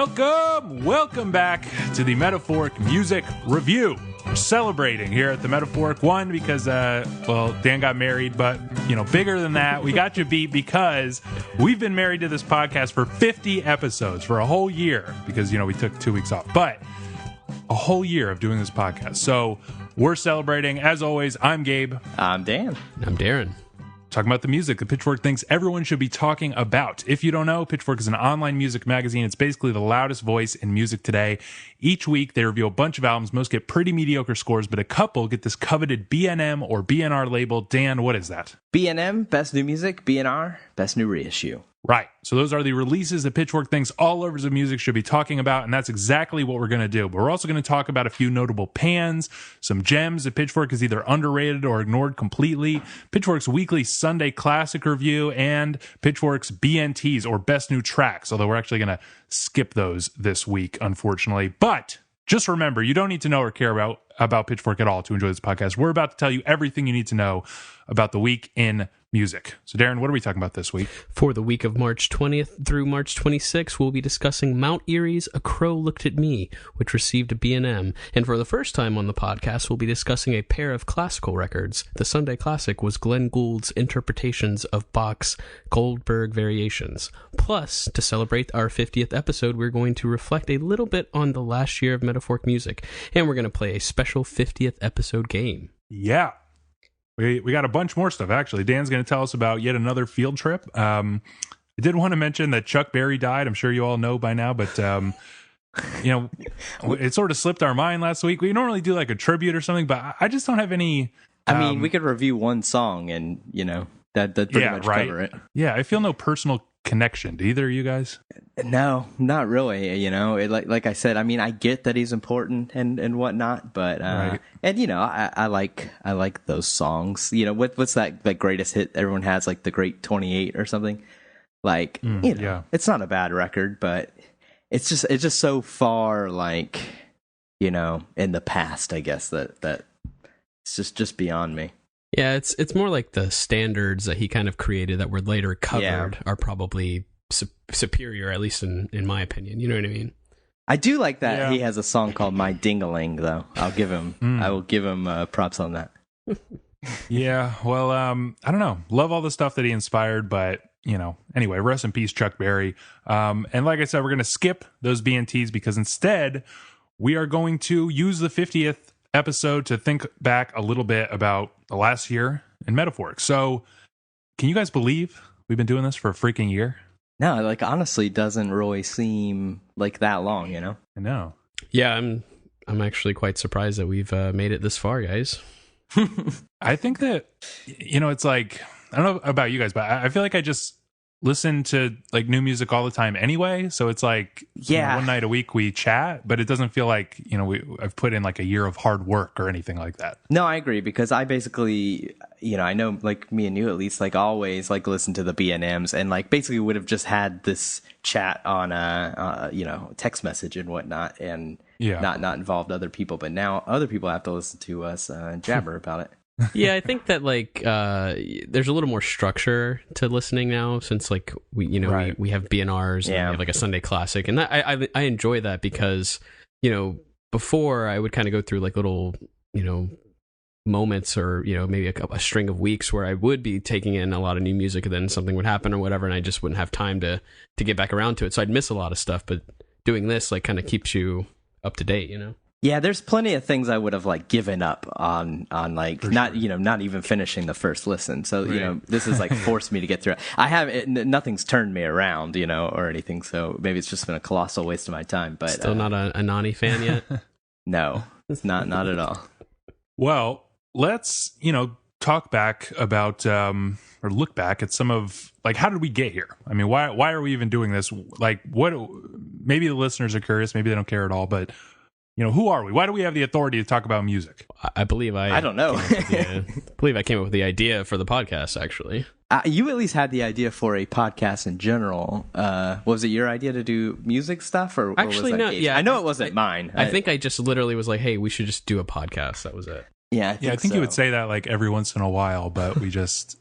Welcome back to the Metafork Music Review. We're celebrating here at the Metafork. One, because, Dan got married, but, bigger than that, we got you beat because we've been married to this podcast for 50 episodes, for a whole year, because, we took 2 weeks off, but a whole year of doing this podcast. So we're celebrating. As always, I'm Gabe. I'm Dan. I'm Darin. Talking about the music the Pitchfork thinks everyone should be talking about. If you don't know, Pitchfork is an online music magazine. It's basically the loudest voice in music today. Each week, they review a bunch of albums. Most get pretty mediocre scores, but a couple get this coveted BNM or BNR label. Dan, what is that? BNM, Best New Music. BNR, Best New Reissue. Right. So those are the releases that Pitchfork thinks all lovers of music should be talking about, and that's exactly what we're going to do. But we're also going to talk about a few notable pans, some gems that Pitchfork is either underrated or ignored completely, Pitchfork's weekly Sunday Classic review, and Pitchfork's BNTs, or Best New Tracks, although we're actually going to skip those this week, unfortunately. But just remember, you don't need to know or care about Pitchfork at all to enjoy this podcast. We're about to tell you everything you need to know about the week in music. So, Darin, what are we talking about this week? For the week of March 20th through March 26th, we'll be discussing Mount Eerie's A Crow Looked at Me, which received a BNM. And for the first time on the podcast, we'll be discussing a pair of classical records. The Sunday Classic was Glenn Gould's interpretations of Bach's Goldberg Variations. Plus, to celebrate our 50th episode, we're going to reflect a little bit on the last year of Metafork music. And we're going to play a special 50th episode game. Yeah. We got a bunch more stuff, actually. Dan's going to tell us about yet another field trip. I did want to mention that Chuck Berry died. I'm sure you all know by now, but, it sort of slipped our mind last week. We normally do like a tribute or something, but I just don't have any... I mean, we could review one song and, that'd pretty much cover it. Yeah, I feel no personal connection. Do either of you guys? No, not really. Like I said, I mean, I get that he's important and whatnot, but right. And I like those songs. What's that greatest hit everyone has, like the Great 28 or something? Like yeah. It's not a bad record, but it's just so far like in the past, I guess that it's just beyond me. Yeah, it's more like the standards that he kind of created that were later covered are probably superior, at least in my opinion. You know what I mean? I do like that he has a song called My Ding-a-Ling, though. I will give him props on that. Yeah, well, I don't know. Love all the stuff that he inspired, but, anyway, rest in peace, Chuck Berry. And like I said, we're going to skip those BNTs because instead we are going to use the 50th episode to think back a little bit about the last year in Metafork. So, can you guys believe we've been doing this for a freaking year? No, like honestly, doesn't really seem like that long. I know. Yeah, I'm actually quite surprised that we've made it this far, guys. I think that it's like, I don't know about you guys, but I feel like I just listen to like new music all the time anyway, so it's like one night a week we chat, but it doesn't feel like I've put in like a year of hard work or anything like that. No, I agree, because I basically I know, like me and you at least, like always like listen to the BNMs and like basically would have just had this chat on text message and whatnot, and not involved other people, but now other people have to listen to us jabber about it. Yeah, I think that like there's a little more structure to listening now, since like we we have BNRs and we have like a Sunday Classic, and I enjoy that because before I would kind of go through like little moments or maybe a string of weeks where I would be taking in a lot of new music, and then something would happen or whatever, and I just wouldn't have time to get back around to it, so I'd miss a lot of stuff. But doing this like kind of keeps you up to date. Yeah, there's plenty of things I would have like given up on like For not sure. Not even finishing the first listen. So this is like forced me to get through it. Nothing's turned me around or anything. So maybe it's just been a colossal waste of my time. But still not a Nani fan yet. No, it's not at all. Well, let's talk back about or look back at some of like, how did we get here? I mean, why are we even doing this? Like, what? Maybe the listeners are curious. Maybe they don't care at all. But who are we? Why do we have the authority to talk about music? I believe I don't know. I believe I came up with the idea for the podcast, actually. You at least had the idea for a podcast in general. Was it your idea to do music stuff, or actually was that no? Gabe's? Yeah, I know it wasn't mine. I think I just literally was like, "Hey, we should just do a podcast." That was it. Yeah, I think you would say that like every once in a while, but we just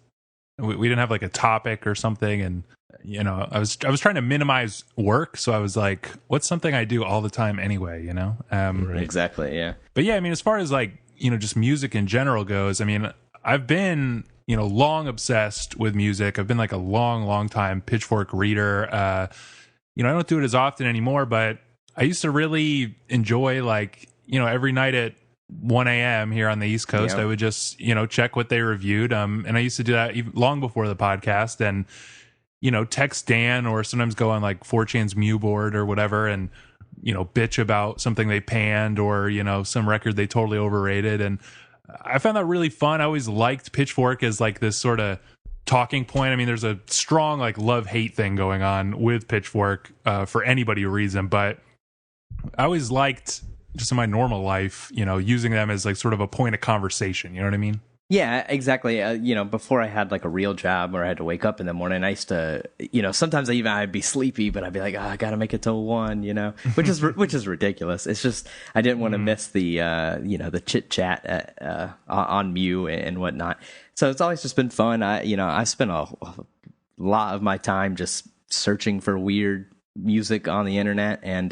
we didn't have like a topic or something, and I was trying to minimize work, so I was like, what's something I do all the time anyway, Right. Exactly, yeah. But yeah, I mean, as far as like just music in general goes, I mean, I've been long obsessed with music. I've been like a long time Pitchfork reader. I don't do it as often anymore, but I used to really enjoy like every night at 1 a.m. here on the East Coast, I would just, check what they reviewed. And I used to do that even long before the podcast, and, text Dan, or sometimes go on like 4chan's Mew board or whatever, and, bitch about something they panned, or, some record they totally overrated. And I found that really fun. I always liked Pitchfork as like this sort of talking point. I mean, there's a strong like love-hate thing going on with Pitchfork for anybody who reads them, but I always liked, just in my normal life, using them as like sort of a point of conversation. You know what I mean? Yeah, exactly. Before I had like a real job where I had to wake up in the morning, I used to, sometimes I'd be sleepy, but I'd be like, I got to make it till 1, which is ridiculous. It's just, I didn't want to miss the, the chit chat on Mew and whatnot. So it's always just been fun. I spent a lot of my time just searching for weird music on the internet and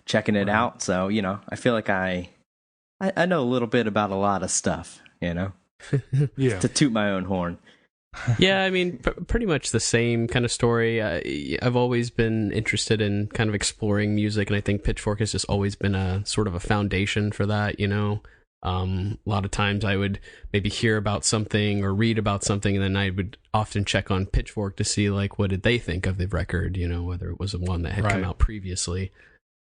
checking it out. So I feel like I know a little bit about a lot of stuff, yeah, to toot my own horn. Yeah, I mean, pretty much the same kind of story. I've always been interested in kind of exploring music, and I think Pitchfork has just always been a sort of a foundation for that. A lot of times I would maybe hear about something or read about something, and then I would often check on Pitchfork to see like what did they think of the record, whether it was one that had come out previously.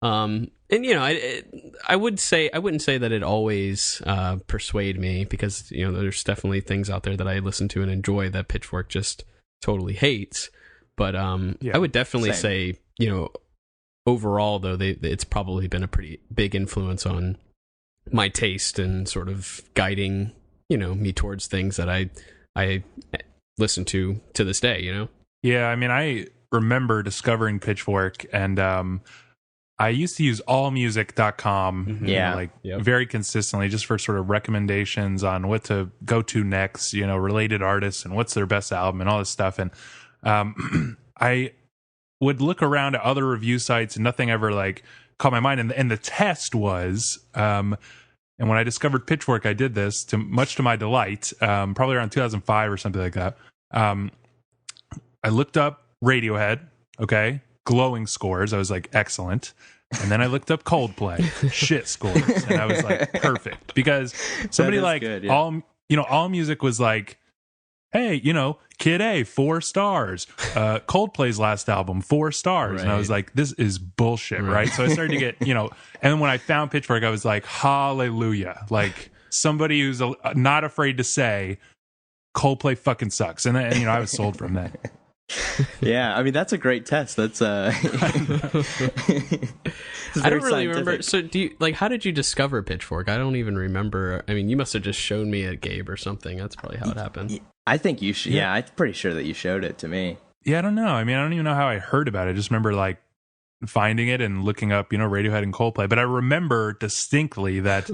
And I wouldn't say that it always persuade me, because there's definitely things out there that I listen to and enjoy that Pitchfork just totally hates. But I would definitely say overall though it's probably been a pretty big influence on my taste and sort of guiding me towards things that I listen to this day. Yeah, I mean, I remember discovering Pitchfork, and I used to use allmusic.com very consistently, just for sort of recommendations on what to go to next, related artists and what's their best album and all this stuff. And I would look around at other review sites, and nothing ever like caught my mind. And the test was, and when I discovered Pitchfork, I did this much to my delight, probably around 2005 or something like that. I looked up Radiohead, glowing scores. I was like, excellent. And then I looked up Coldplay, shit scores, and I was like, perfect, because somebody like good, yeah. All Music was like, hey, Kid A, 4 stars. Coldplay's last album, 4 stars. Right. And I was like, this is bullshit, right? So I started to get, and then when I found Pitchfork, I was like, hallelujah. Like, somebody who's not afraid to say, Coldplay fucking sucks. And I was sold from that. Yeah, I mean, that's a great test. That's I don't really remember. So do you, like, how did you discover Pitchfork? I don't even remember. I mean, you must have just shown me at Gabe or something. That's probably how it happened. I think you should. Yeah, I'm pretty sure that you showed it to me. Yeah, I don't know. I mean, I don't even know how I heard about it. I just remember like finding it and looking up, Radiohead and Coldplay. But I remember distinctly that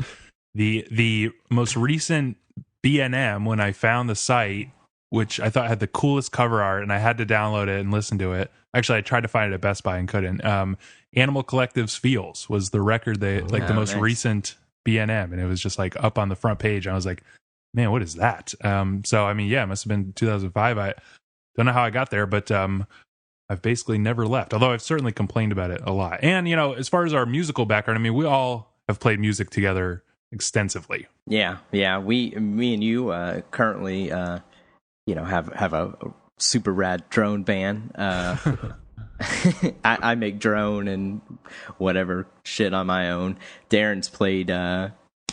the most recent BNM, when I found the site, which I thought had the coolest cover art, and I had to download it and listen to it. Actually, I tried to find it at Best Buy and couldn't. Animal Collective's Feels was the record the most recent BNM, and it was just like up on the front page. And I was like, man, what is that? So, I mean, yeah, it must have been 2005. I don't know how I got there, but I've basically never left, although I've certainly complained about it a lot. And, as far as our musical background, I mean, we all have played music together extensively. Yeah. Me and you currently... have a super rad drone band. I make drone and whatever shit on my own. Darin's played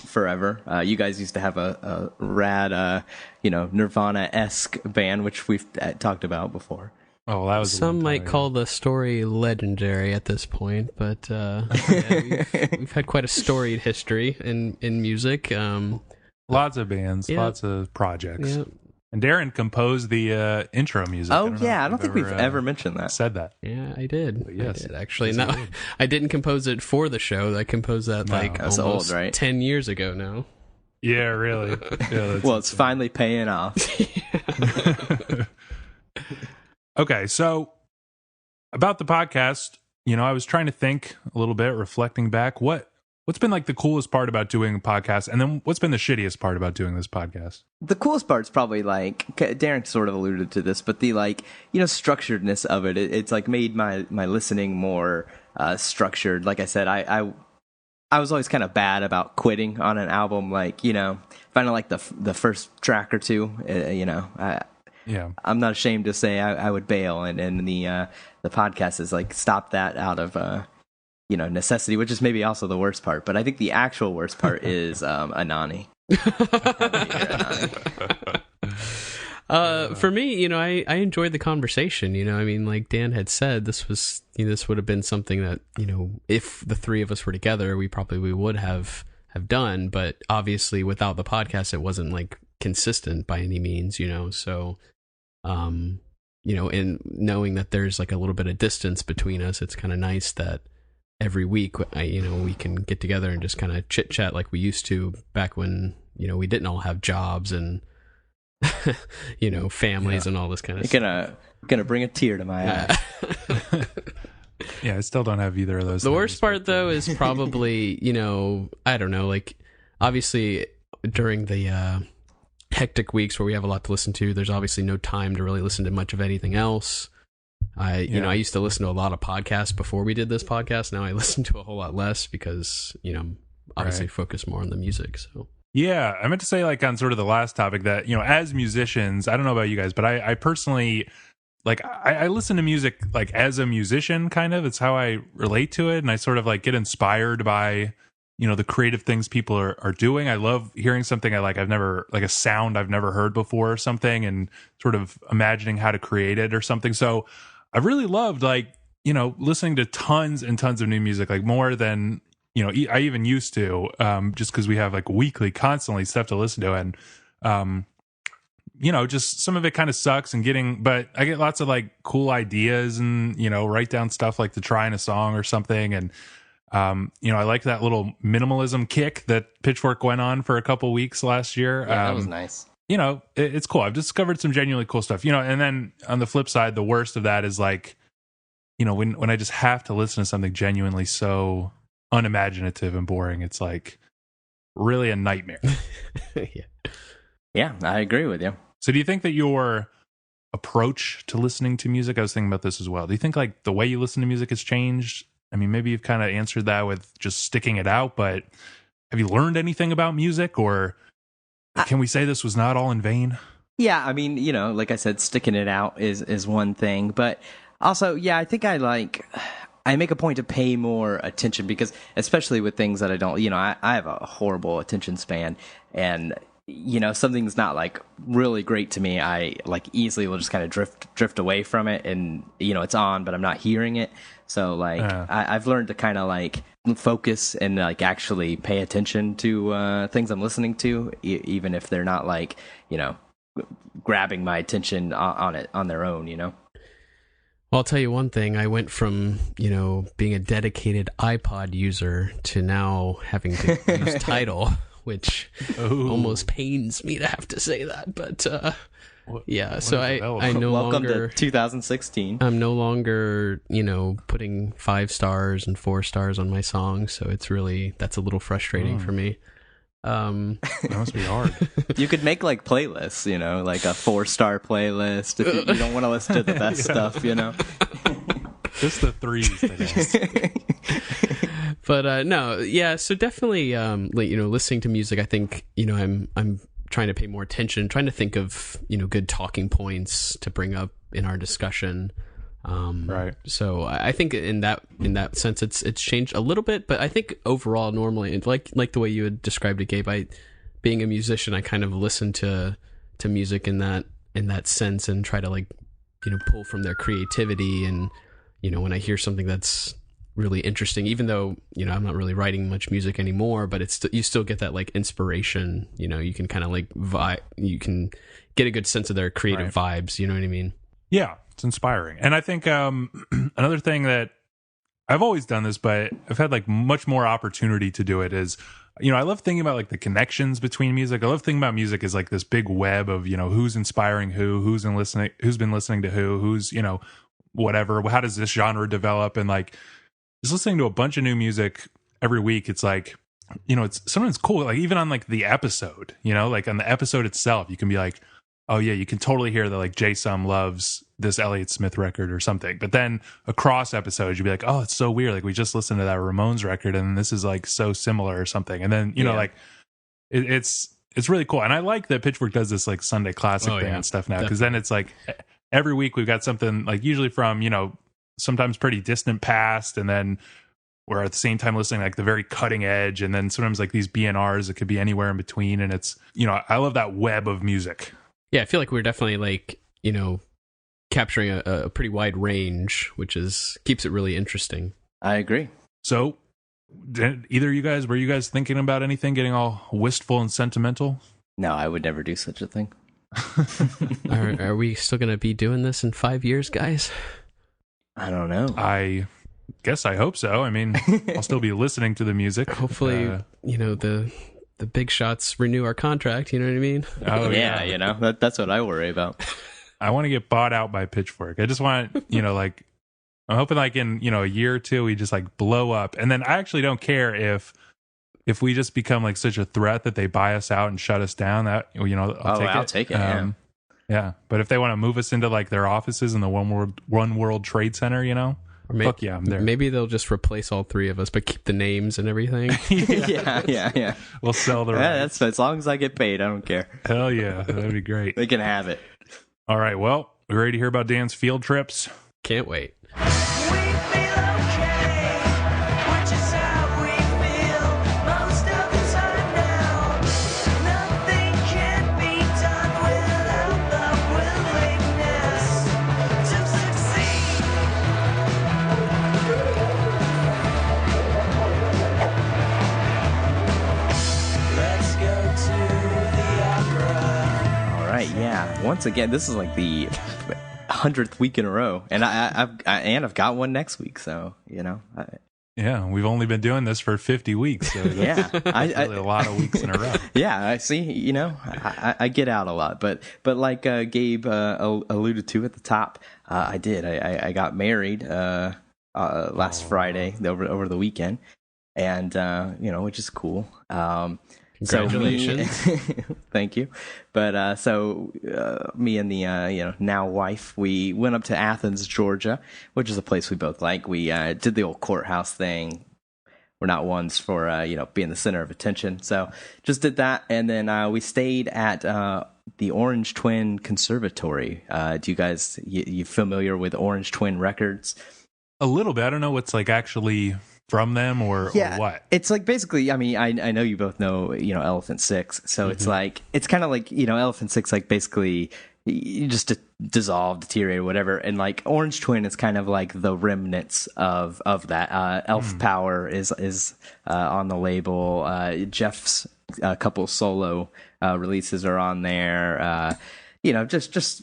forever. You guys used to have a rad, Nirvana-esque band, which we've talked about before. Oh, well, that was some might call the story legendary at this point, but we've had quite a storied history in music. Lots of bands, lots of projects. Yeah. And Darin composed the intro music. Oh, I don't think we've ever mentioned that. Said that. Yeah, I did. But yes, I did, actually. No, I didn't compose it for the show. I composed that almost old, right? 10 years ago now. Yeah, really. Yeah, well, it's finally paying off. Okay, so about the podcast, I was trying to think a little bit, reflecting back. What's been like the coolest part about doing a podcast, and then what's been the shittiest part about doing this podcast? The coolest part's probably like Darin sort of alluded to this, but the structuredness of it. It's like made my listening more structured. Like I said, I was always kind of bad about quitting on an album. Like if I don't like the first track or two, I'm not ashamed to say I would bail, and the podcast is like stop that out of necessity, which is maybe also the worst part. But I think the actual worst part is Anani. For me, I enjoyed the conversation. I mean, like Dan had said, this would have been something that if the three of us were together, we probably would have done. But obviously, without the podcast, it wasn't like consistent by any means. So, and knowing that there's like a little bit of distance between us, it's kind of nice that every week, we can get together and just kind of chit chat like we used to back when we didn't all have jobs and families and all this kind of stuff. Gonna bring a tear to my eye. Yeah, I still don't have either of those. The worst part though is probably I don't know, like obviously during the hectic weeks where we have a lot to listen to, there's obviously no time to really listen to much of anything else. I used to listen to a lot of podcasts before we did this podcast. Now I listen to a whole lot less because obviously focus more on the music. So yeah, I meant to say like on sort of the last topic that as musicians, I don't know about you guys, but I personally like I listen to music like as a musician, kind of. It's how I relate to it, and I sort of like get inspired by the creative things people are doing. I love hearing something I've never, like a sound I've never heard before or something, and sort of imagining how to create it or something. So I've really loved listening to tons and tons of new music, like more than I even used to, just because we have like weekly constantly stuff to listen to. And just some of it kind of sucks but I get lots of like cool ideas and write down stuff like to try in a song or something. And I like that little minimalism kick that Pitchfork went on for a couple weeks last year. Yeah, that was nice. It's cool. I've discovered some genuinely cool stuff, and then on the flip side, the worst of that is like, when I just have to listen to something genuinely so unimaginative and boring, it's like really a nightmare. Yeah, I agree with you. So do you think that your approach to listening to music, I was thinking about this as well, do you think like the way you listen to music has changed? I mean, maybe you've kind of answered that with just sticking it out, but have you learned anything about music, or can we say this was not all in vain? Yeah, I mean, like I said, sticking it out is one thing, but also, yeah, I think I make a point to pay more attention, because especially with things that I don't, I have a horrible attention span, and something's not like really great to me, I like easily will just kind of drift away from it, and it's on, but I'm not hearing it. So like I've learned to kind of like focus and like actually pay attention to things I'm listening to, even if they're not like grabbing my attention on their own. Well, I'll tell you one thing. I went from being a dedicated iPod user to now having to use Tidal, which almost pains me to have to say that, but yeah. So I no Welcome longer to 2016. I'm no longer putting 5 stars and 4 stars on my songs, so that's a little frustrating for me. That must be hard. You could make like playlists, like a 4-star playlist if you don't want to listen to the best stuff, Just the 3s. But no, yeah. So definitely, listening to music, I think I'm trying to pay more attention, trying to think of good talking points to bring up in our discussion. Right. So I think in that sense, it's changed a little bit, but I think overall, normally, like the way you had described it, Gabe, being a musician, I kind of listen to music in that sense and try to like pull from their creativity, and when I hear something that's really interesting, even though I'm not really writing much music anymore, but you still get that like inspiration. You can kind of like you can get a good sense of their creative vibes. You know what I mean? Yeah, it's inspiring. And I think another thing that I've always done this, but I've had like much more opportunity to do it, is I love thinking about like the connections between music. I love thinking about music as like this big web of, who's inspiring who's been listening to who's, whatever. How does this genre develop? And like just listening to a bunch of new music every week, it's like, it's sometimes cool. Like even on like the episode, like on the episode itself, you can be like, oh yeah, you can totally hear that like Jay Sum loves this Elliott Smith record or something. But then across episodes, you'd be like, oh, it's so weird. Like we just listened to that Ramones record and this is like so similar or something. And then, like it's really cool. And I like that Pitchfork does this like Sunday classic thing and stuff now. Cause then it's like every week we've got something like usually from, sometimes pretty distant past. And then we're at the same time listening like the very cutting edge. And then sometimes like these BNRs, it could be anywhere in between. And it's, I love that web of music. Yeah, I feel like we're definitely like, capturing a pretty wide range, which keeps it really interesting. I agree. So, either were you guys thinking about anything, getting all wistful and sentimental? No, I would never do such a thing. Are we still going to be doing this in 5 years, guys? I don't know. I guess I hope so. I mean, I'll still be listening to the music. Hopefully, the big shots renew our contract, you know what I mean? Oh yeah, that's what I worry about. I want to get bought out by Pitchfork. I just want, like, I'm hoping like in, a year or two, we just like blow up. And then I actually don't care if we just become like such a threat that they buy us out and shut us down. That, I'll take it. Yeah. But if they want to move us into like their offices in the One World Trade Center, fuck yeah, I'm there. Maybe they'll just replace all three of us, but keep the names and everything. yeah. We'll sell the rights. Yeah, that's as long as I get paid, I don't care. Hell yeah, that'd be great. They can have it. All right, well, we ready to hear about Dan's field trips? Can't wait. Once again, this is like the 100th week in a row, and I've got one next week. So yeah, we've only been doing this for 50 weeks. So yeah, really a lot of weeks in a row. Yeah, I see. I get out a lot, but like Gabe alluded to at the top, I did. I got married last Friday over the weekend, and which is cool. Congratulations. Thank you. But me and the now wife, we went up to Athens, Georgia, which is a place we both like. We did the old courthouse thing. We're not ones for being the center of attention, so just did that, and then we stayed at the Orange Twin Conservatory. Do you guys you familiar with Orange Twin Records? A little bit. I don't know what's like actually from them or what. It's like basically, I mean, I know you both know, Elephant Six. So it's like, it's kind of like, Elephant Six, like basically you just dissolve, deteriorate, whatever. And like Orange Twin is kind of like the remnants of that. Elf Power is on the label. Jeff's couple solo releases are on there. Just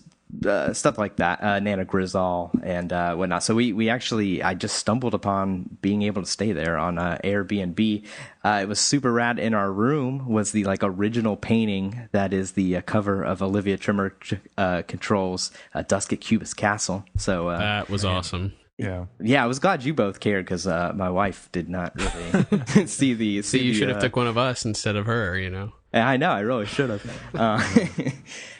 stuff like that, Nana Grizzle and whatnot. So we actually, I just stumbled upon being able to stay there on Airbnb. It was super rad. In our room was the like original painting that is the cover of Olivia Trimmer Control's Dusk at Cubist Castle. So that was awesome. Yeah. I was glad you both cared because my wife did not really see the. So you should have took one of us instead of her. I know, I really should have.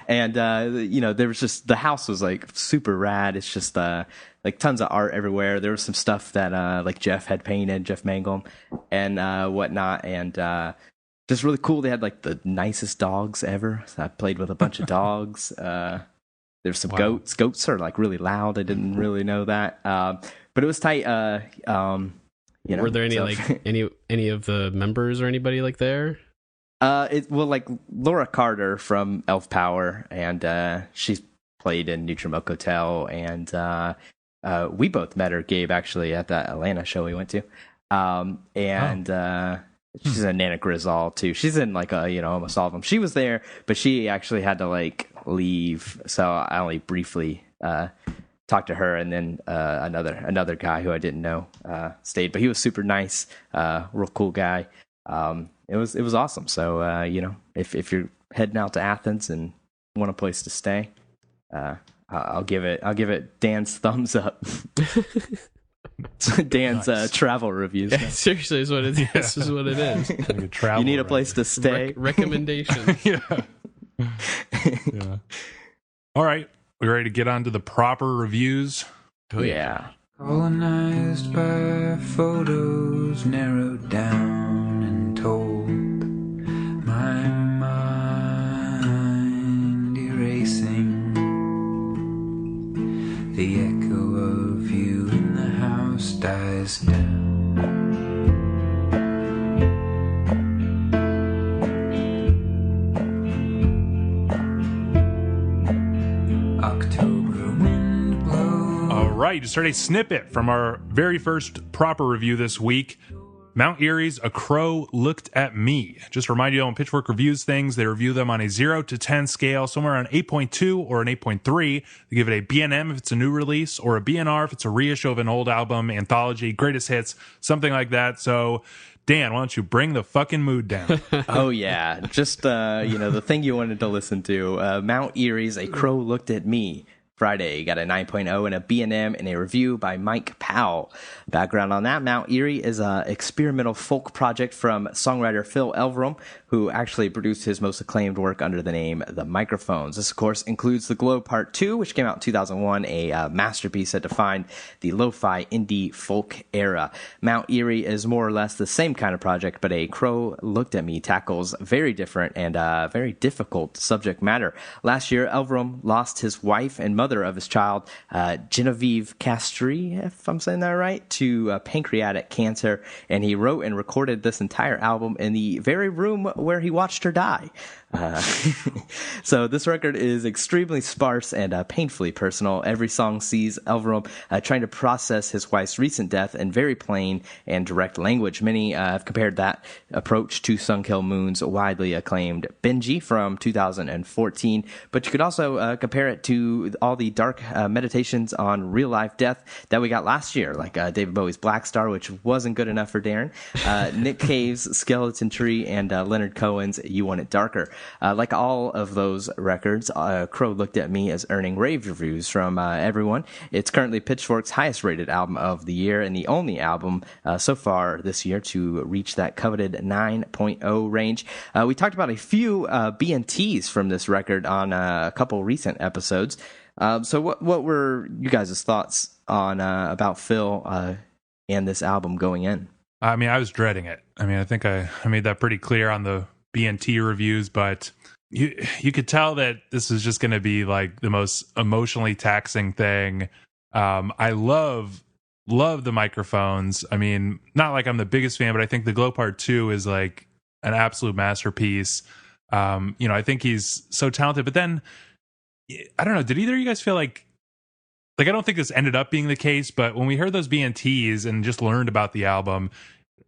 And there was just, the house was like super rad. It's just like tons of art everywhere. There was some stuff that like Jeff had painted, Jeff Mangum, and whatnot, and just really cool. They had like the nicest dogs ever. So I played with a bunch of dogs. There's some goats. Goats are like really loud. I didn't really know that, but it was tight. Were there any like any of the members or anybody like there? Like Laura Carter from Elf Power, and she's played in Nutrimilk Hotel, and we both met her, Gabe, actually at that Atlanta show we went to. She's in Nana Grizzle too. She's in like almost all of them. She was there, but she actually had to like leave, so I only briefly talked to her, and then another guy who I didn't know stayed, but he was super nice, real cool guy. It was awesome. So if you're heading out to Athens and want a place to stay, I'll give it Dan's thumbs up. Dan's travel reviews. Yeah, seriously, is what it is. This is what it is. Like you need a place to stay. Recommendation. Yeah. All right, we ready to get on to the proper reviews? Oh yeah. Colonized by photos, narrowed down and told. My mind erasing. The echo of you in the house dies down. October wind blows. All right, just heard a snippet from our very first proper review this week. Mount Eerie's A Crow Looked at Me. Just to remind you, when Pitchfork reviews things, they review them on a 0 to 10 scale, somewhere around 8.2 or an 8.3. They give it a BNM if it's a new release, or a BNR if it's a reissue of an old album, anthology, greatest hits, something like that. So, Dan, why don't you bring the fucking mood down? Oh, yeah. Just, the thing you wanted to listen to. Mount Eerie's A Crow Looked at Me. Friday got a 9.0 and a BNM in a review by Mike Powell. Background on that, Mount Eerie is an experimental folk project from songwriter Phil Elverum, who actually produced his most acclaimed work under the name The Microphones. This, of course, includes The Glow Part 2, which came out in 2001, a masterpiece that defined the lo-fi indie folk era. Mount Eerie is more or less the same kind of project, but A Crow Looked at Me tackles very different and very difficult subject matter. Last year, Elverum lost his wife and mother of his child, Genevieve Castry, if I'm saying that right, to pancreatic cancer, and he wrote and recorded this entire album in the very room where he watched her die. So this record is extremely sparse and painfully personal. Every song sees Elverum trying to process his wife's recent death in very plain and direct language. Many have compared that approach to Sunkill Moon's widely acclaimed Benji from 2014, but you could also compare it to all the dark meditations on real-life death that we got last year, like David Bowie's Black Star, which wasn't good enough for Darin, Nick Cave's Skeleton Tree, and Leonard Cohen's You Want It Darker. Like all of those records, Crow Looked at Me is earning rave reviews from everyone. It's currently Pitchfork's highest-rated album of the year and the only album so far this year to reach that coveted 9.0 range. We talked about a few BNTs from this record on a couple recent episodes. So what were you guys' thoughts on about Phil and this album going in? I mean, I was dreading it. I mean, I think I made that pretty clear on the BNT reviews, but you could tell that this is just going to be like the most emotionally taxing thing. I love the Microphones. I mean, not like I'm the biggest fan, but I think The Glow Part 2 is like an absolute masterpiece. I think he's so talented, but then I don't know, did either of you guys feel like I don't think this ended up being the case, but when we heard those BNTs and just learned about the album,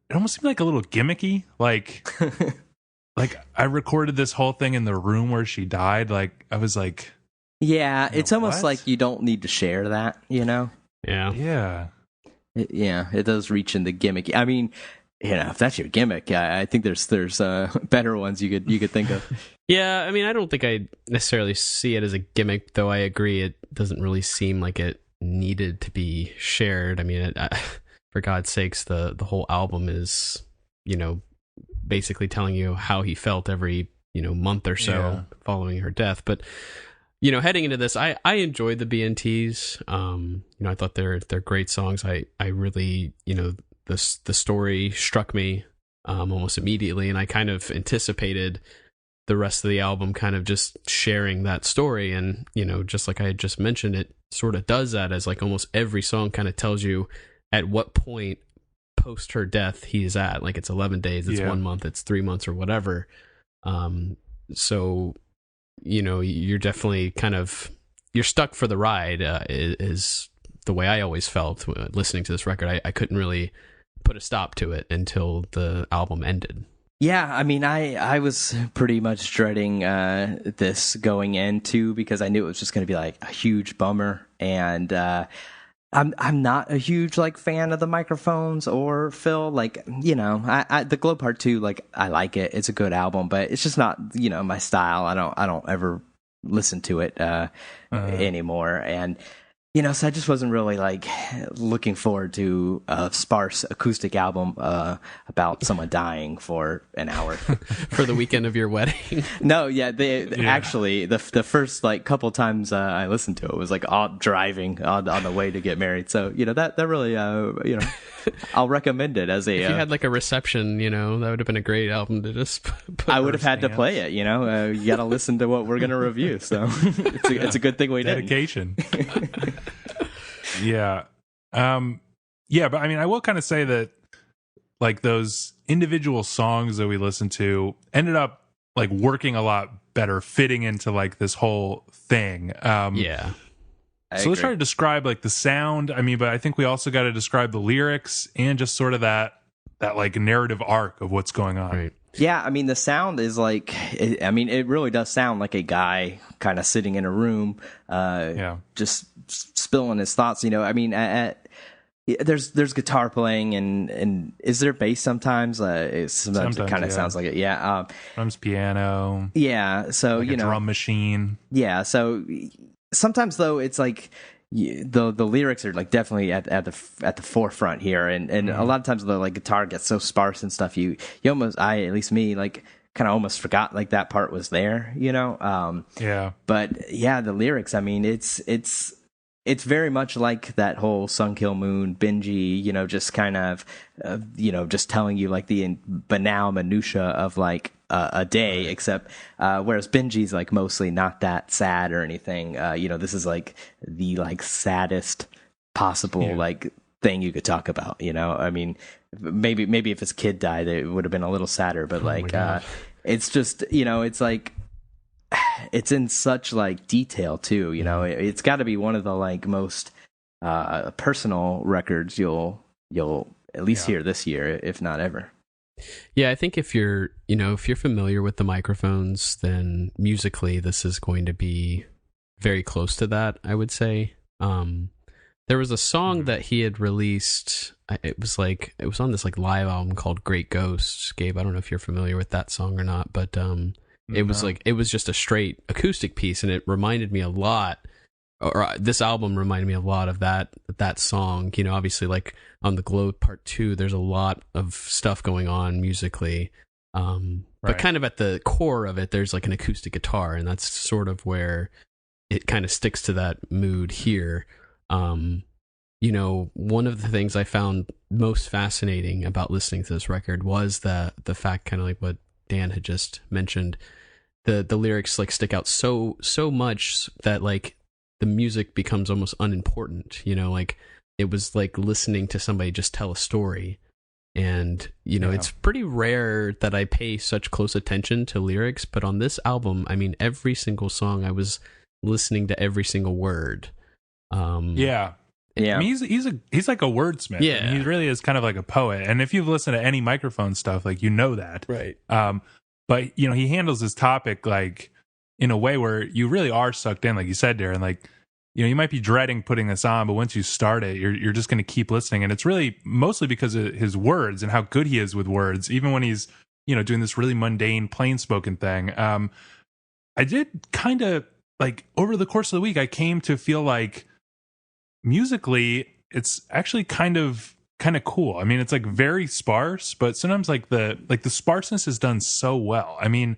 it almost seemed like a little gimmicky. Like I recorded this whole thing in the room where she died. Like I was like, yeah, it's almost like you don't need to share that, Yeah. Yeah. It does reach in the gimmicky. I mean, if that's your gimmick, I think there's better ones you could think of. Yeah, I mean, I don't think I necessarily see it as a gimmick, though I agree it doesn't really seem like it needed to be shared. I mean, for God's sakes, the whole album is, basically telling you how he felt every, month or so following her death. But, heading into this, I enjoyed the BNTs. I thought they're great songs. I really, the story struck me almost immediately, and I kind of anticipated the rest of the album kind of just sharing that story. And, just like I had just mentioned, it sort of does that, as like almost every song kind of tells you at what point post her death he is at. Like it's 11 days, it's 1 month, it's 3 months or whatever. So, you're definitely you're stuck for the ride, is the way I always felt listening to this record. I couldn't really put a stop to it until the album ended. Yeah, I mean, I was pretty much dreading this going in too, because I knew it was just going to be like a huge bummer, and I'm not a huge like fan of the microphones or Phil. Like, you know, I the Glow Part 2, like, I like it. It's a good album, but it's just not, you know, my style. I don't ever listen to it anymore. And you know, so I just wasn't really like looking forward to a sparse acoustic album about someone dying for an hour for the weekend of your wedding. No, yeah, actually the first like couple times I listened to it was like driving on the way to get married. So you know that really you know, I'll recommend it as a. If you had like a reception, you know, that would have been a great album to just. Put I would have had to play it. You know, you got to listen to what we're gonna review. So it's a good thing we did. Dedication. Yeah. Yeah, but I mean, I will kind of say that like those individual songs that we listened to ended up like working a lot better, fitting into like this whole thing. Yeah. So let's try to describe like the sound. I mean, but I think we also got to describe the lyrics and just sort of that like narrative arc of what's going on. Right. Yeah, I mean, the sound is like, it really does sound like a guy kind of sitting in a room, just spilling his thoughts, you know. I mean, there's guitar playing and is there bass sometimes? Sometimes it kind of sounds like it. Yeah. Drums, piano. Yeah. So, like you know. Drum machine. Yeah. So sometimes though, it's like, the lyrics are like definitely at the forefront here, and a lot of times the like guitar gets so sparse and stuff, you almost, at least me, like kind of almost forgot like that part was there, you know. Yeah. But yeah, the lyrics, I mean, it's very much like that whole Sun Kill Moon, Benji, you know, just kind of you know, just telling you like the banal minutia of like a day, except whereas Benji's like mostly not that sad or anything. You know, this is like the like saddest possible like thing you could talk about. You know, I mean, maybe if his kid died, it would have been a little sadder. But like, it's just, you know, it's like it's in such like detail too. You know, it's got to be one of the like most personal records you'll at least hear this year, if not ever. Yeah, I think if you're familiar with the microphones, then musically this is going to be very close to that, I would say. There was a song that he had released. It was on this like live album called Great Ghosts. Gabe, I don't know if you're familiar with that song or not, but it was just a straight acoustic piece, and it reminded me a lot. Or this album reminded me a lot of that song. You know, obviously, like on the Glow Part 2, there's a lot of stuff going on musically, but kind of at the core of it, there's like an acoustic guitar, and that's sort of where it kind of sticks to that mood here. You know, one of the things I found most fascinating about listening to this record was the fact, kind of like what Dan had just mentioned, the lyrics like stick out so much that like the music becomes almost unimportant, you know, like it was like listening to somebody just tell a story. And, you know, it's pretty rare that I pay such close attention to lyrics, but on this album, I mean, every single song I was listening to every single word. Yeah. I mean, he's like a wordsmith. Yeah. I mean, he really is kind of like a poet. And if you've listened to any microphone stuff, like, you know that. Right. But, you know, he handles this topic like in a way where you really are sucked in, like you said, Darin. Like, you know, you might be dreading putting this on, but once you start it, you're just going to keep listening. And it's really mostly because of his words and how good he is with words, even when he's, you know, doing this really mundane, plain spoken thing. I did kind of like over the course of the week, I came to feel like musically, it's actually kind of cool. I mean, it's like very sparse, but sometimes like the sparseness is done so well. I mean,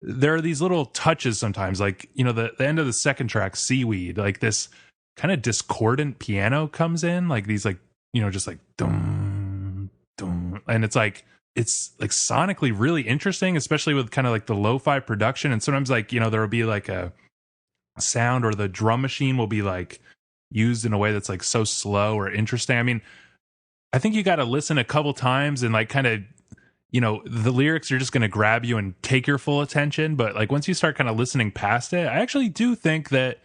there are these little touches sometimes, like, you know, the end of the second track, Seaweed, like this kind of discordant piano comes in, like these, like, you know, just like dum dum, and it's like sonically really interesting, especially with kind of like the lo-fi production. And sometimes, like, you know, there will be like a sound or the drum machine will be like used in a way that's like so slow or interesting. I mean, I think you got to listen a couple times and like kind of, you know, the lyrics are just going to grab you and take your full attention. But like once you start kind of listening past it, I actually do think that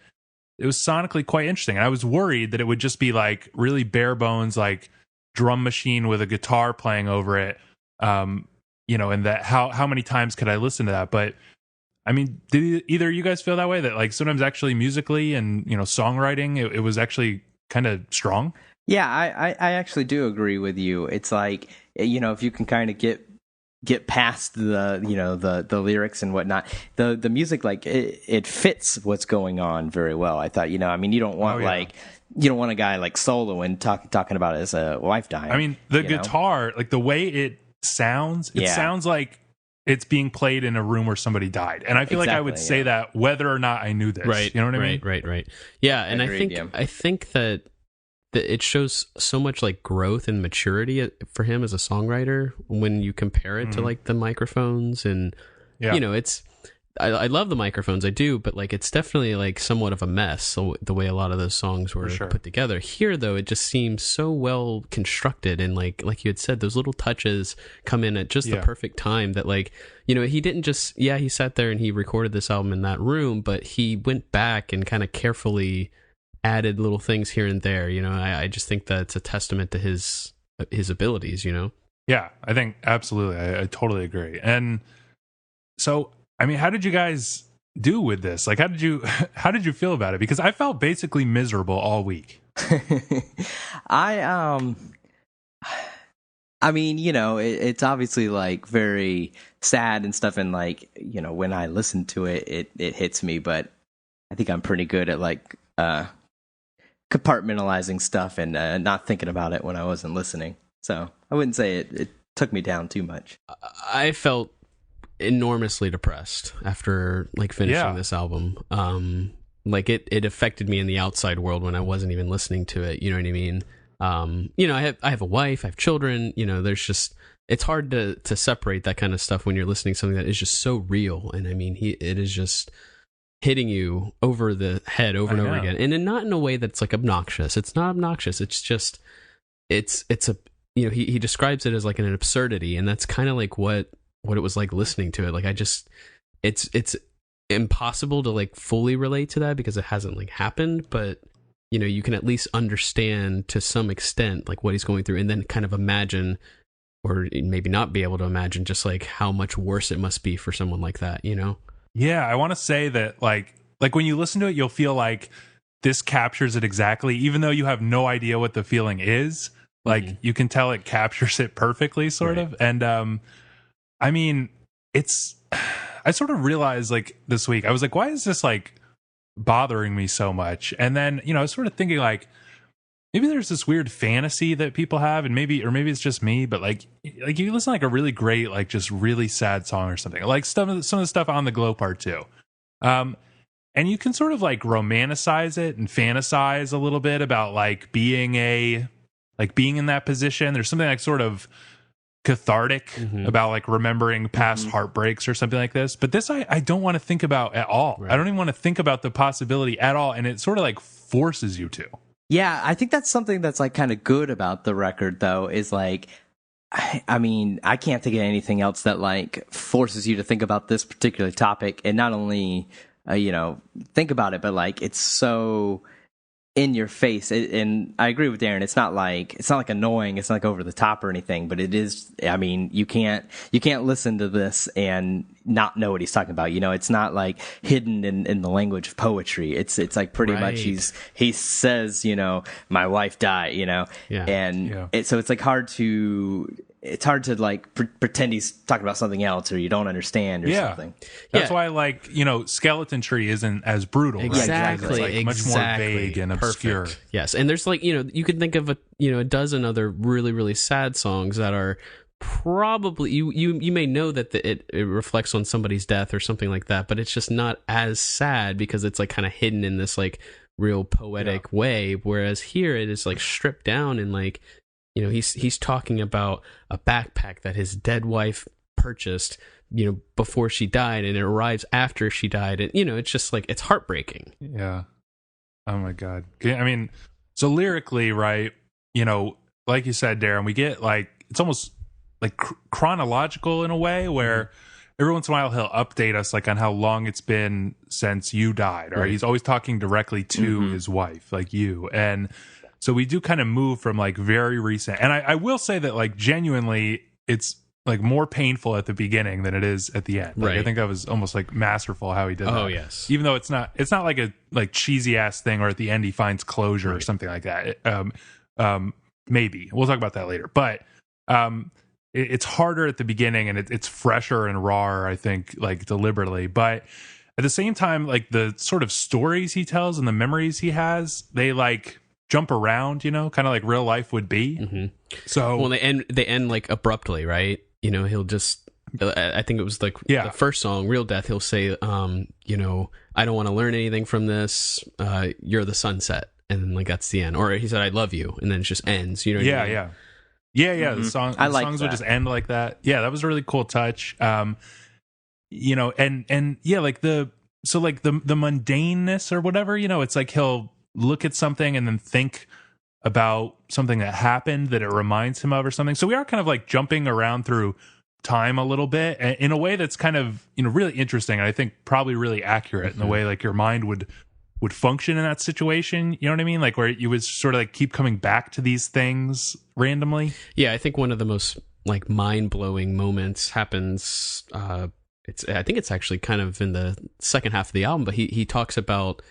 it was sonically quite interesting. And I was worried that it would just be like really bare bones, like drum machine with a guitar playing over it. You know, and that how many times could I listen to that? But I mean, did either of you guys feel that way? That like sometimes actually musically and, you know, songwriting, it was actually kind of strong. Yeah, I actually do agree with you. It's like, you know, if you can kind of get past the, you know, the lyrics and whatnot, the music, like it fits what's going on very well. I thought, you know, I mean, you don't want you don't want a guy like soloing talking about his wife dying. I mean, the guitar, like the way it sounds like it's being played in a room where somebody died. And I feel like I would say that whether or not I knew this. Right. You know what I mean? Right. Yeah, and I think that it shows so much like growth and maturity for him as a songwriter when you compare it to like the microphones and you know, it's I love the microphones, I do, but like it's definitely like somewhat of a mess, so the way a lot of those songs were put together. Here though, it just seems so well constructed, and like you had said, those little touches come in at just the perfect time that, like, you know, he didn't just he sat there and he recorded this album in that room, but he went back and kind of carefully added little things here and there. You know, I just think that's a testament to his abilities, you know? Yeah, I think absolutely. I totally agree. And so, I mean, how did you guys do with this? Like, how did you feel about it? Because I felt basically miserable all week. I mean, you know, it's obviously like very sad and stuff, and like, you know, when I listen to it, it hits me, but I think I'm pretty good at like compartmentalizing stuff and not thinking about it when I wasn't listening. So I wouldn't say it took me down too much. I felt enormously depressed after like finishing this album. Like it affected me in the outside world when I wasn't even listening to it. You know what I mean? You know, I have a wife, I have children. You know, there's just, it's hard to separate that kind of stuff when you're listening to something that is just so real. And I mean, it is just hitting you over the head over and over again, and then not in a way that's like obnoxious. It's not obnoxious. It's just, it's a, you know, he describes it as like an absurdity, and that's kind of like what it was like listening to it. Like, I just, it's impossible to like fully relate to that because it hasn't like happened, but you know, you can at least understand to some extent like what he's going through, and then kind of imagine, or maybe not be able to imagine, just like how much worse it must be for someone like that, you know? Yeah, I want to say that like when you listen to it, you'll feel like this captures it exactly, even though you have no idea what the feeling is. Like you can tell it captures it perfectly, sort of. And I mean, I sort of realized like this week, I was like, why is this like bothering me so much? And then, you know, I was sort of thinking like, maybe there's this weird fantasy that people have, and maybe it's just me, but like you listen to like a really great, like just really sad song or something, like some of the stuff on the Glow Part 2. And you can sort of like romanticize it and fantasize a little bit about like being in that position. There's something like sort of cathartic about like remembering past heartbreaks or something like this. But this, I don't want to think about at all. Right. I don't even want to think about the possibility at all. And it sort of like forces you to. Yeah, I think that's something that's like kind of good about the record, though, is like, I mean, I can't think of anything else that like forces you to think about this particular topic, and not only, you know, think about it, but like it's so in your face. And I agree with Darin. It's not like annoying. It's not like over the top or anything, but it is. I mean, you can't listen to this and not know what he's talking about. You know, it's not like hidden in the language of poetry. It's like pretty much he says, you know, my wife died, you know, so it's like hard to like pretend he's talking about something else or you don't understand or something. That's why, like, you know, Skeleton Tree isn't as brutal. Exactly. Right? It's like much more vague and obscure. Yes. And there's like, you know, you could think of a dozen other really, really sad songs that are probably, you may know that it reflects on somebody's death or something like that, but it's just not as sad because it's like kind of hidden in this like real poetic way. Whereas here it is like stripped down and like, you know, he's talking about a backpack that his dead wife purchased, you know, before she died, and it arrives after she died. And, you know, it's just like, it's heartbreaking. Yeah. Oh my God. I mean, so lyrically, right, you know, like you said, Darin, we get like, it's almost like chronological in a way where every once in a while he'll update us like on how long it's been since you died, or he's always talking directly to his wife, like you. And so we do kind of move from like very recent, and I will say that like genuinely it's like more painful at the beginning than it is at the end. Like, Right. I think that was almost like masterful how he did that. Oh, yes. Even though it's not like a like cheesy ass thing, or at the end he finds closure or something like that. Maybe we'll talk about that later, but it's harder at the beginning, and it's fresher and rawer, I think, like deliberately. But at the same time, like the sort of stories he tells and the memories he has, they like jump around, you know, kind of like real life would be. Mm-hmm. So well, they end like abruptly, right? You know, he'll just, I think it was like the first song, Real Death, he'll say, you know, I don't want to learn anything from this. You're the sunset. And then like that's the end. Or he said, I love you. And then it just ends. You know what I mean? Yeah. Mm-hmm. The songs that. would just end like that. Yeah, that was a really cool touch. You know, and yeah, like the mundaneness or whatever, you know, it's like he'll look at something and then think about something that happened that it reminds him of or something. So we are kind of like jumping around through time a little bit in a way that's kind of, you know, really interesting, and I think probably really accurate in the way like your mind would function in that situation. You know what I mean? Like where you would sort of like keep coming back to these things randomly. Yeah, I think one of the most like mind-blowing moments happens, I think it's actually kind of in the second half of the album, but he talks about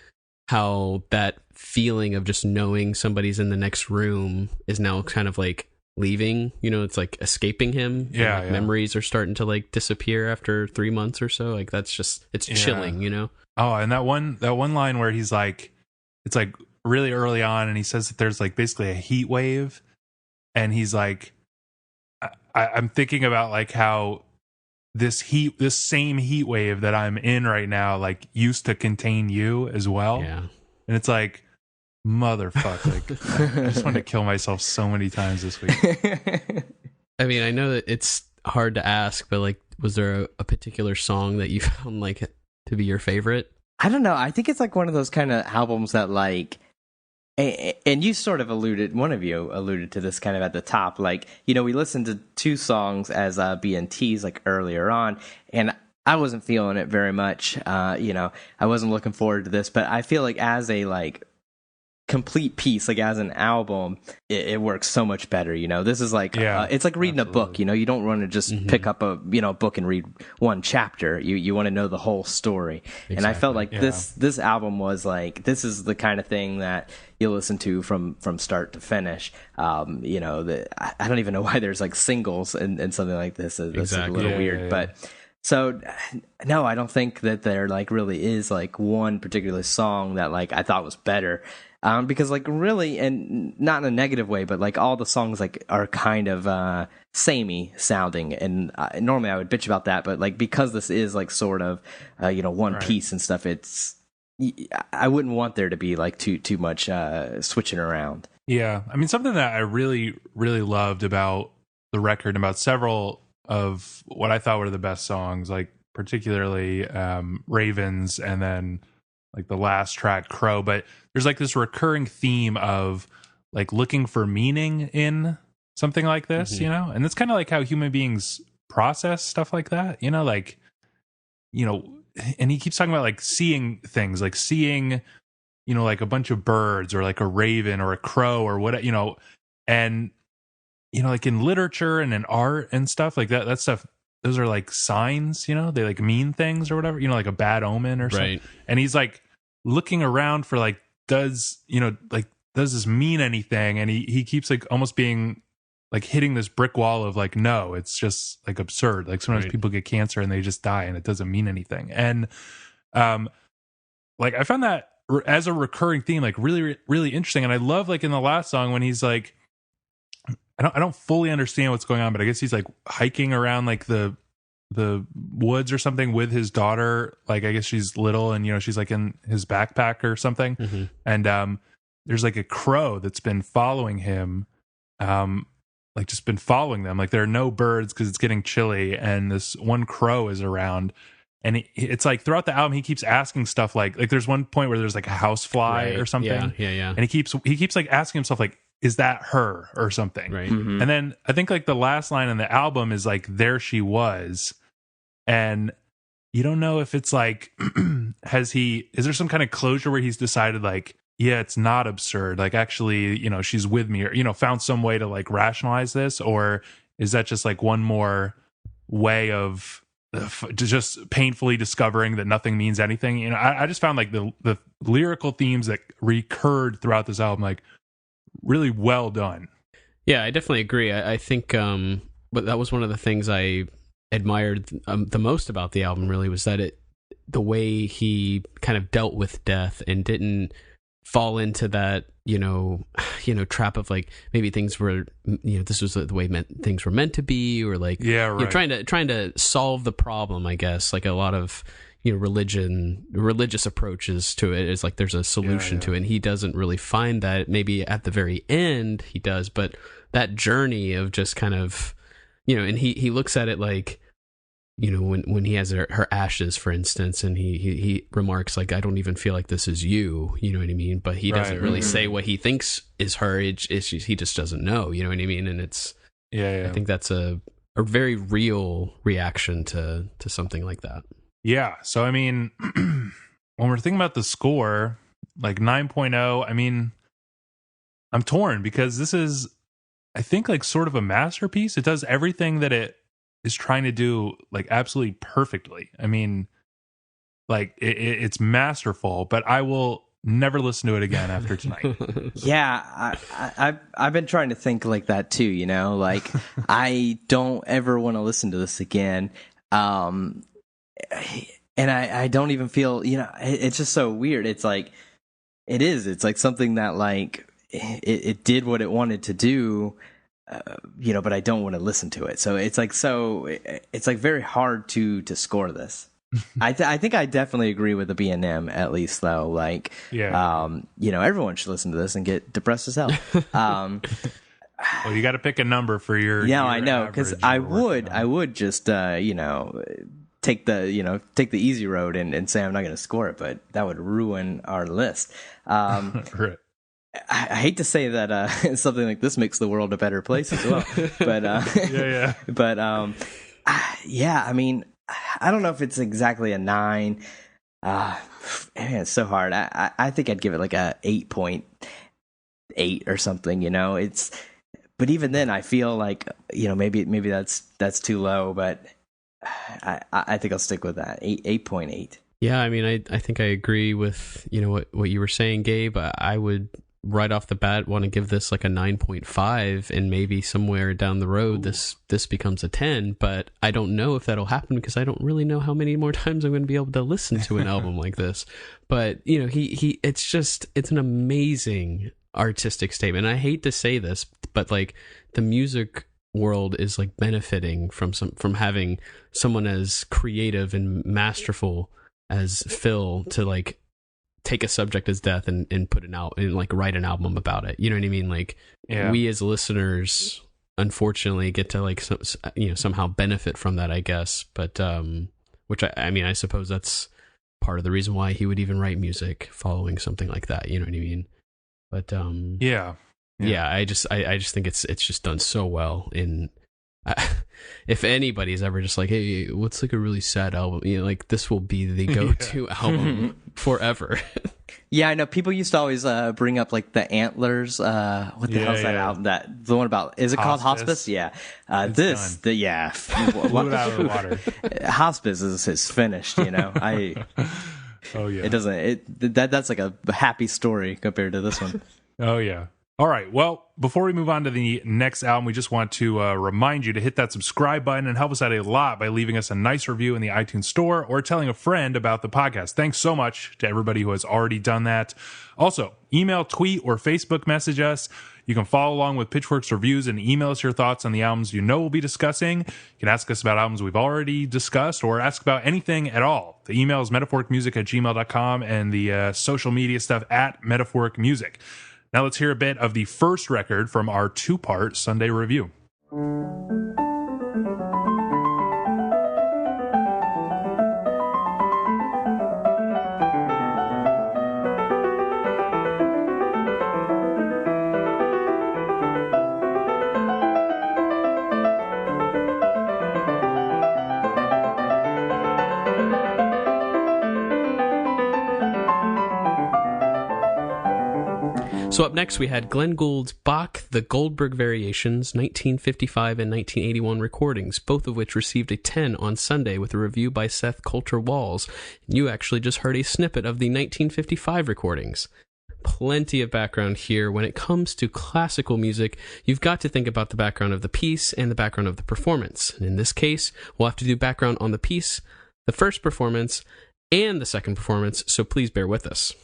how that feeling of just knowing somebody's in the next room is now kind of like leaving, you know, it's like escaping him. Yeah, and, like, memories are starting to like disappear after 3 months or so. Like that's just, it's chilling, you know? Oh, and that one line where he's like, it's like really early on, and he says that there's like basically a heat wave, and he's like, I'm thinking about like how this same heat wave that I'm in right now, like used to contain you as well. Yeah. And it's like, motherfucker, like I just wanted to kill myself so many times this week. I mean, I know that it's hard to ask, but like, was there a particular song that you found like to be your favorite? I don't know. I think it's like one of those kind of albums that like, and you sort of one of you alluded to this kind of at the top. Like, you know, we listened to 2 songs as BNTs like earlier on, and I wasn't feeling it very much. You know, I wasn't looking forward to this, but I feel like as a like complete piece, like as an album, it works so much better. You know, this is like it's like reading a book. You know, you don't want to just pick up a book and read one chapter. You want to know the whole story. Exactly. And I felt like this album was like, this is the kind of thing that you listen to from start to finish. You know, I don't even know why there's like singles and something like this. That's exactly. A little weird, but. So, no, I don't think that there like really is like one particular song that like I thought was better, because like really, and not in a negative way, but like all the songs like are kind of samey sounding, and normally I would bitch about that, but like because this is like sort of you know, one piece and stuff, I wouldn't want there to be like too much switching around. Yeah, I mean, something that I really loved about the record, about several of what I thought were the best songs, like particularly Ravens, and then like the last track, Crow. But there's like this recurring theme of like looking for meaning in something like this, you know? And it's kind of like how human beings process stuff like that, you know? Like, you know, and he keeps talking about like seeing things, like seeing, you know, like a bunch of birds or like a raven or a crow or what, you know, and you know, like in literature and in art and stuff like that stuff, those are like signs, you know, they like mean things or whatever, you know, like a bad omen or something. And he's like looking around for like, does this mean anything? And he keeps like almost being like hitting this brick wall of like, no, it's just like absurd. Like sometimes people get cancer and they just die and it doesn't mean anything. And like I found that as a recurring theme, like really, really interesting. And I love like in the last song when he's like, I don't fully understand what's going on, but I guess he's like hiking around like the woods or something with his daughter. Like I guess she's little, and you know she's like in his backpack or something. And there's like a crow that's been following him, like just been following them. Like there are no birds because it's getting chilly, and this one crow is around. And it's like throughout the album, he keeps asking stuff like there's one point where there's like a housefly or something. Yeah. And he keeps like asking himself like, is that her or something? Right. And then I think like the last line in the album is like, there she was. And you don't know if it's like, is there some kind of closure where he's decided like, yeah, it's not absurd. Like actually, you know, she's with me, or, you know, found some way to like rationalize this, or is that just like one more way of just painfully discovering that nothing means anything. You know, I just found like the lyrical themes that recurred throughout this album, like really well done. Yeah, I definitely agree. I think but that was one of the things I admired the most about the album, really, was that the way he kind of dealt with death and didn't fall into that, trap of like maybe things were, this was the way things were meant to be, or like, trying to solve the problem, I guess, like a lot of, religious approaches to it is like there's a solution to it, and he doesn't really find that. Maybe at the very end he does, but that journey of just kind of, and he looks at it like, when he has her ashes, for instance, and he remarks like, I don't even feel like this is you, you know what I mean? But he doesn't really say what he thinks is her. He just doesn't know, you know what I mean? And it's, I think that's a very real reaction to something like that. Yeah. So, I mean, when we're thinking about the score, like 9.0, I mean, I'm torn because this is, I think, like sort of a masterpiece. It does everything that it is trying to do, like absolutely perfectly. I mean, like it's masterful, but I will never listen to it again after tonight. Yeah, I've been trying to think like that too, like I don't ever want to listen to this again. And I don't even feel, it's just so weird. It's like, it's like something that like it did what it wanted to do, but I don't want to listen to it. So it's like very hard to score this. I think I definitely agree with the BNM, at least, though. Like, everyone should listen to this and get depressed as hell. Well, you got to pick a number for your. Yeah, I know, because I would just take the easy road and say I'm not going to score it, but that would ruin our list. Right. I hate to say that something like this makes the world a better place as well, but but I mean, I don't know if it's exactly a 9. Man, it's so hard. I think I'd give it like a 8.8 or something. But even then, I feel like maybe that's too low, but I think I'll stick with that 8.8. Yeah, I mean, I think I agree with what you were saying, Gabe. I would right off the bat want to give this like a 9.5, and maybe somewhere down the road this becomes a 10, but I don't know if that'll happen because I don't really know how many more times I'm going to be able to listen to an album like this. But it's an amazing artistic statement. I hate to say this, but like the music world is like benefiting from having someone as creative and masterful as Phil to like take a subject as death and put it out and like write an album about it. You know what I mean? Like we as listeners, unfortunately, get to like somehow benefit from that, I guess. But which I mean, I suppose that's part of the reason why he would even write music following something like that. You know what I mean? But I just think it's just done so well. If anybody's ever just like, hey, what's like a really sad album? Like this will be the go-to album forever. Yeah, I know. People used to always bring up like the Antlers. What the hell's that album? The one about, is it called Hospice? Yeah. Blew it out of the water. Hospice is finished. It doesn't. That's like a happy story compared to this one. Oh yeah. All right. Well, before we move on to the next album, we just want to remind you to hit that subscribe button and help us out a lot by leaving us a nice review in the iTunes store or telling a friend about the podcast. Thanks so much to everybody who has already done that. Also, email, tweet, or Facebook message us. You can follow along with Pitchfork's reviews and email us your thoughts on the albums we'll be discussing. You can ask us about albums we've already discussed or ask about anything at all. The email is metaforkmusic@gmail.com and the social media stuff at metaforkmusic. Now let's hear a bit of the first record from our 2-part Sunday review. So up next, we had Glenn Gould's Bach, the Goldberg Variations, 1955 and 1981 recordings, both of which received a 10 on Sunday with a review by Seth Coulter Walls. You actually just heard a snippet of the 1955 recordings. Plenty of background here. When it comes to classical music, you've got to think about the background of the piece and the background of the performance. And in this case, we'll have to do background on the piece, the first performance, and the second performance, so please bear with us.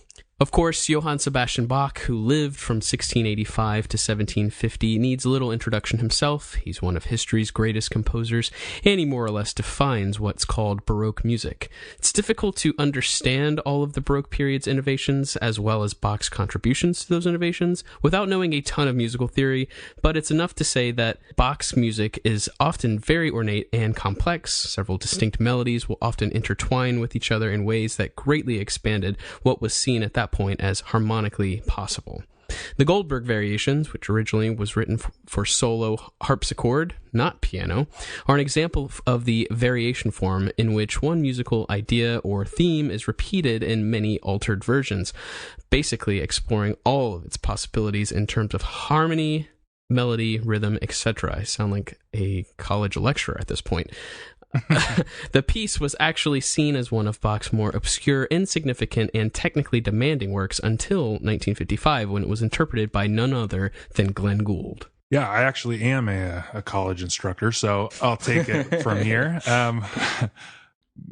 Of course, Johann Sebastian Bach, who lived from 1685 to 1750, needs little introduction himself. He's one of history's greatest composers, and he more or less defines what's called Baroque music. It's difficult to understand all of the Baroque period's innovations, as well as Bach's contributions to those innovations, without knowing a ton of musical theory, but it's enough to say that Bach's music is often very ornate and complex. Several distinct melodies will often intertwine with each other in ways that greatly expanded what was seen at that point as harmonically possible. The Goldberg Variations, which originally was written for solo harpsichord, not piano, are an example of the variation form in which one musical idea or theme is repeated in many altered versions, basically exploring all of its possibilities in terms of harmony, melody, rhythm, etc. I sound like a college lecturer at this point. The piece was actually seen as one of Bach's more obscure, insignificant, and technically demanding works until 1955, when it was interpreted by none other than Glenn Gould. Yeah, I actually am a college instructor, so I'll take it from here.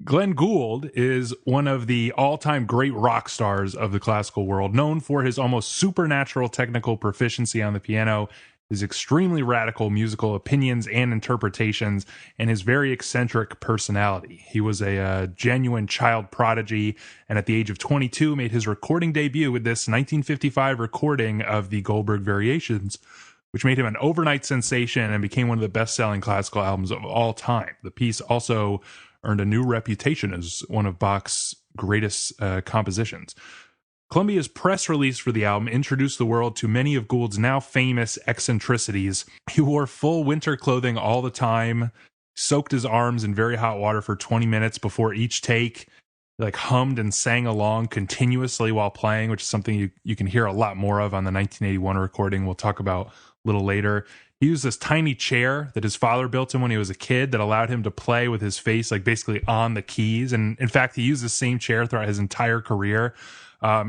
Glenn Gould is one of the all-time great rock stars of the classical world, known for his almost supernatural technical proficiency on the piano, his extremely radical musical opinions and interpretations, and his very eccentric personality. He was a genuine child prodigy, and at the age of 22 made his recording debut with this 1955 recording of the Goldberg Variations, which made him an overnight sensation and became one of the best-selling classical albums of all time. The piece also earned a new reputation as one of Bach's greatest compositions. Columbia's press release for the album introduced the world to many of Gould's now famous eccentricities. He wore full winter clothing all the time, soaked his arms in very hot water for 20 minutes before each take, like hummed and sang along continuously while playing, which is something you can hear a lot more of on the 1981 recording we'll talk about a little later. He used this tiny chair that his father built him when he was a kid that allowed him to play with his face like basically on the keys. And in fact, he used the same chair throughout his entire career.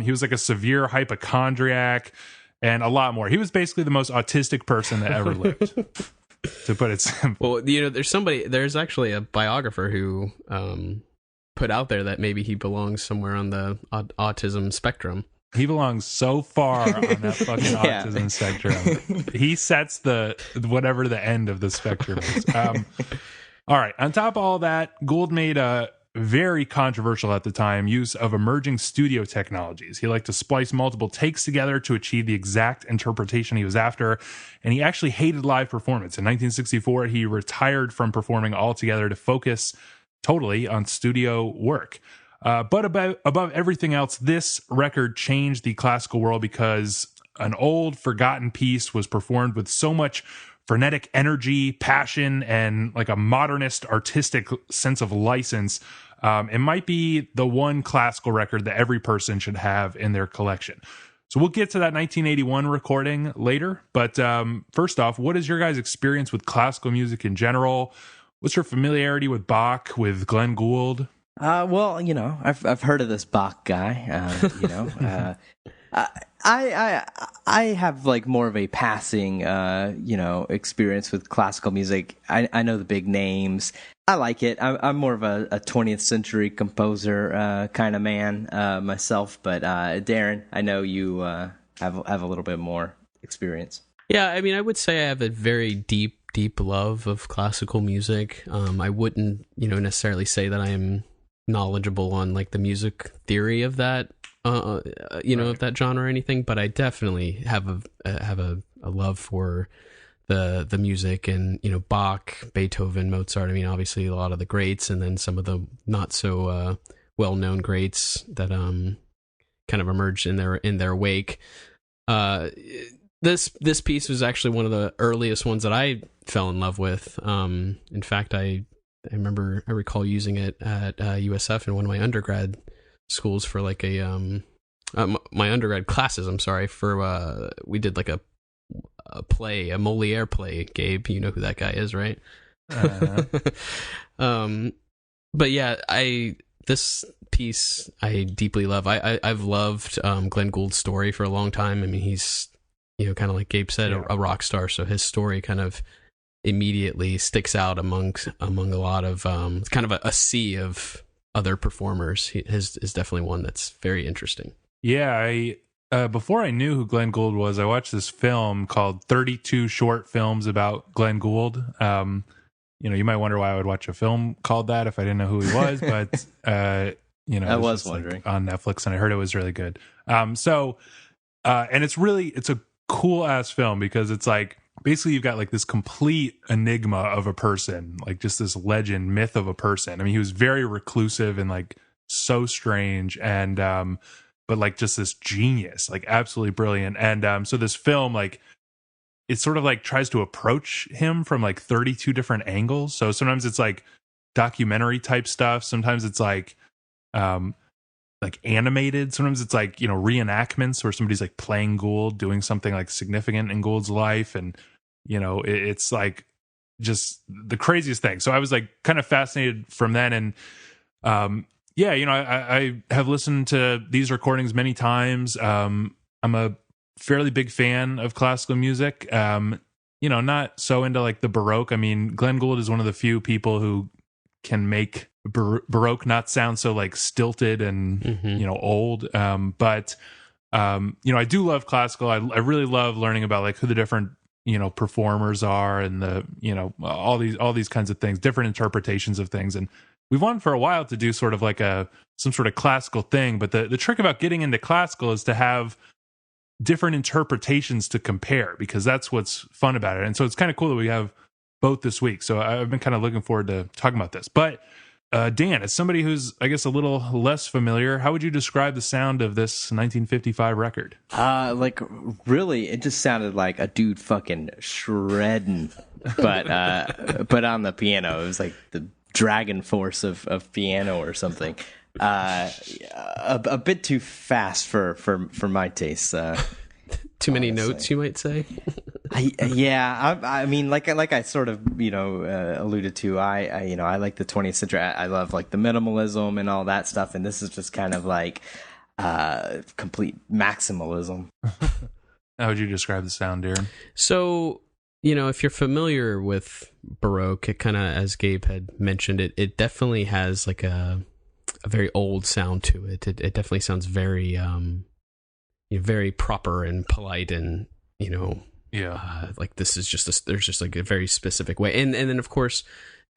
He was like a severe hypochondriac and a lot more. He was basically the most autistic person that ever lived, to put it simple. Well, there's actually a biographer who put out there that maybe he belongs somewhere on the autism spectrum. He belongs so far on that fucking autism spectrum. He sets whatever the end of the spectrum is. All right. On top of all that, Gould made a very controversial at the time use of emerging studio technologies. He liked to splice multiple takes together to achieve the exact interpretation he was after, and he actually hated live performance. In 1964, he retired from performing altogether to focus totally on studio work. But above everything else, this record changed the classical world because an old, forgotten piece was performed with so much frenetic energy, passion, and like a modernist artistic sense of license. It might be the one classical record that every person should have in their collection. So we'll get to that 1981 recording later. But first off, what is your guys' experience with classical music in general? What's your familiarity with Bach, with Glenn Gould? Well, I've heard of this Bach guy. I have like more of a passing, experience with classical music. I know the big names. I like it. I'm more of a 20th century composer kind of man myself. But Darin, I know you have a little bit more experience. Yeah, I mean, I would say I have a very deep love of classical music. I wouldn't, necessarily say that I am knowledgeable on like the music theory of that. Of that genre or anything, but I definitely have a love for the music and Bach, Beethoven, Mozart. I mean, obviously a lot of the greats, and then some of the not so well known greats that kind of emerged in their wake. This piece was actually one of the earliest ones that I fell in love with. In fact, I recall using it at USF in one of my undergrad schools for like a my undergrad classes. I'm sorry for we did like a play, a Moliere play. Gabe, you know who that guy is, right? But yeah, this piece I deeply love. I've loved Glenn Gould's story for a long time. I mean, he's, you know, kind of like Gabe said, a rock star. So his story kind of immediately sticks out among a lot of kind of a sea of other performers. His is definitely one that's very interesting. Yeah, before I knew who Glenn Gould was, I watched this film called 32 Short Films About Glenn Gould. You know, you might wonder why I would watch a film called that if I didn't know who he was, but you know, I was wondering, like, on Netflix, and I heard it was really good. And it's a cool ass film because it's like basically you've got like this complete enigma of a person, like just this legend myth of a person. I mean, he was very reclusive and like so strange, and but like just this genius, like absolutely brilliant. And so this film, like, it sort of like tries to approach him from like 32 different angles. So sometimes it's like documentary type stuff. Sometimes it's like animated. Sometimes it's like, you know, reenactments where somebody's like playing Gould, doing something like significant in Gould's life. And, you know, it's like just the craziest thing. So I was like kind of fascinated from then. And, yeah, you know, I have listened to these recordings many times. I'm a fairly big fan of classical music. You know, not so into like the Baroque. I mean, Glenn Gould is one of the few people who can make Baroque not sound so like stilted and, you know, old. But you know, I do love classical. I really love learning about like who the different, you know, performers are, and the, you know, all these kinds of things, different interpretations of things. And we've wanted for a while to do sort of like some sort of classical thing, but the trick about getting into classical is to have different interpretations to compare, because that's what's fun about it. And so it's kind of cool that we have both this week. So I've been kind of looking forward to talking about this. But Dan, as somebody who's, I guess, a little less familiar, how would you describe the sound of this 1955 record? Like, really, it just sounded like a dude fucking shredding, but on the piano. It was like the dragon force of piano or something. A bit too fast for my taste. Too many notes, you might say. I mean, like I sort of, you know, alluded to. I like the 20th century. I love like the minimalism and all that stuff, and this is just kind of like complete maximalism. How would you describe the sound, Darin? So, you know, if you're familiar with Baroque, it kind of, as Gabe had mentioned, it definitely has like a very old sound to it. It definitely sounds very, you know, very proper and polite, and, you know, like this is just there's just like a very specific way. And then of course,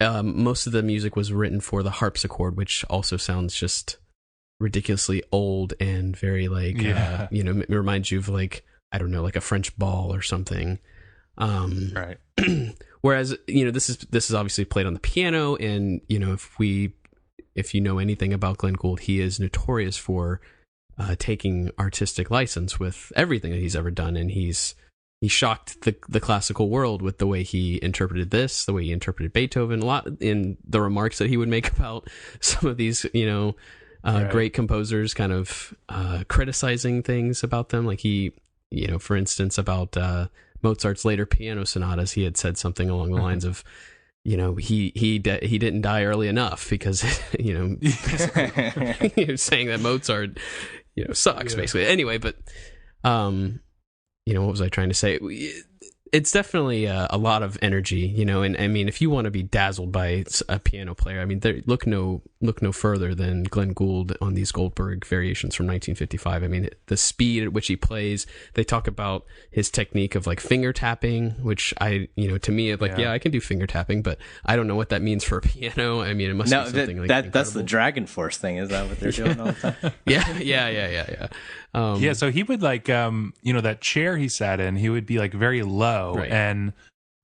most of the music was written for the harpsichord, which also sounds just ridiculously old and very like, you know, it reminds you of like, I don't know, like a French ball or something. Right. Whereas, you know, this is obviously played on the piano, and, you know, if you know anything about Glenn Gould, he is notorious for taking artistic license with everything that he's ever done, and he shocked the classical world with the way he interpreted this, the way he interpreted Beethoven, a lot in the remarks that he would make about some of these, you know, great composers, kind of criticizing things about them. Like he, you know, for instance, about Mozart's later piano sonatas, he had said something along the lines of, you know, he didn't die early enough because, you know, he was saying that Mozart, you know, sucks basically. Anyway, but you know, what was I trying to say? It's definitely a lot of energy, you know, and I mean, if you want to be dazzled by a piano player, I mean, look no further than Glenn Gould on these Goldberg variations from 1955. I mean, the speed at which he plays. They talk about his technique of like finger tapping, which I, you know, to me, like, yeah, I can do finger tapping, but I don't know what that means for a piano. I mean, it must be something like that's the Dragon Force thing. Is that what they're doing all the time? Yeah. So he would like, you know, that chair he sat in, he would be like very low. Right. And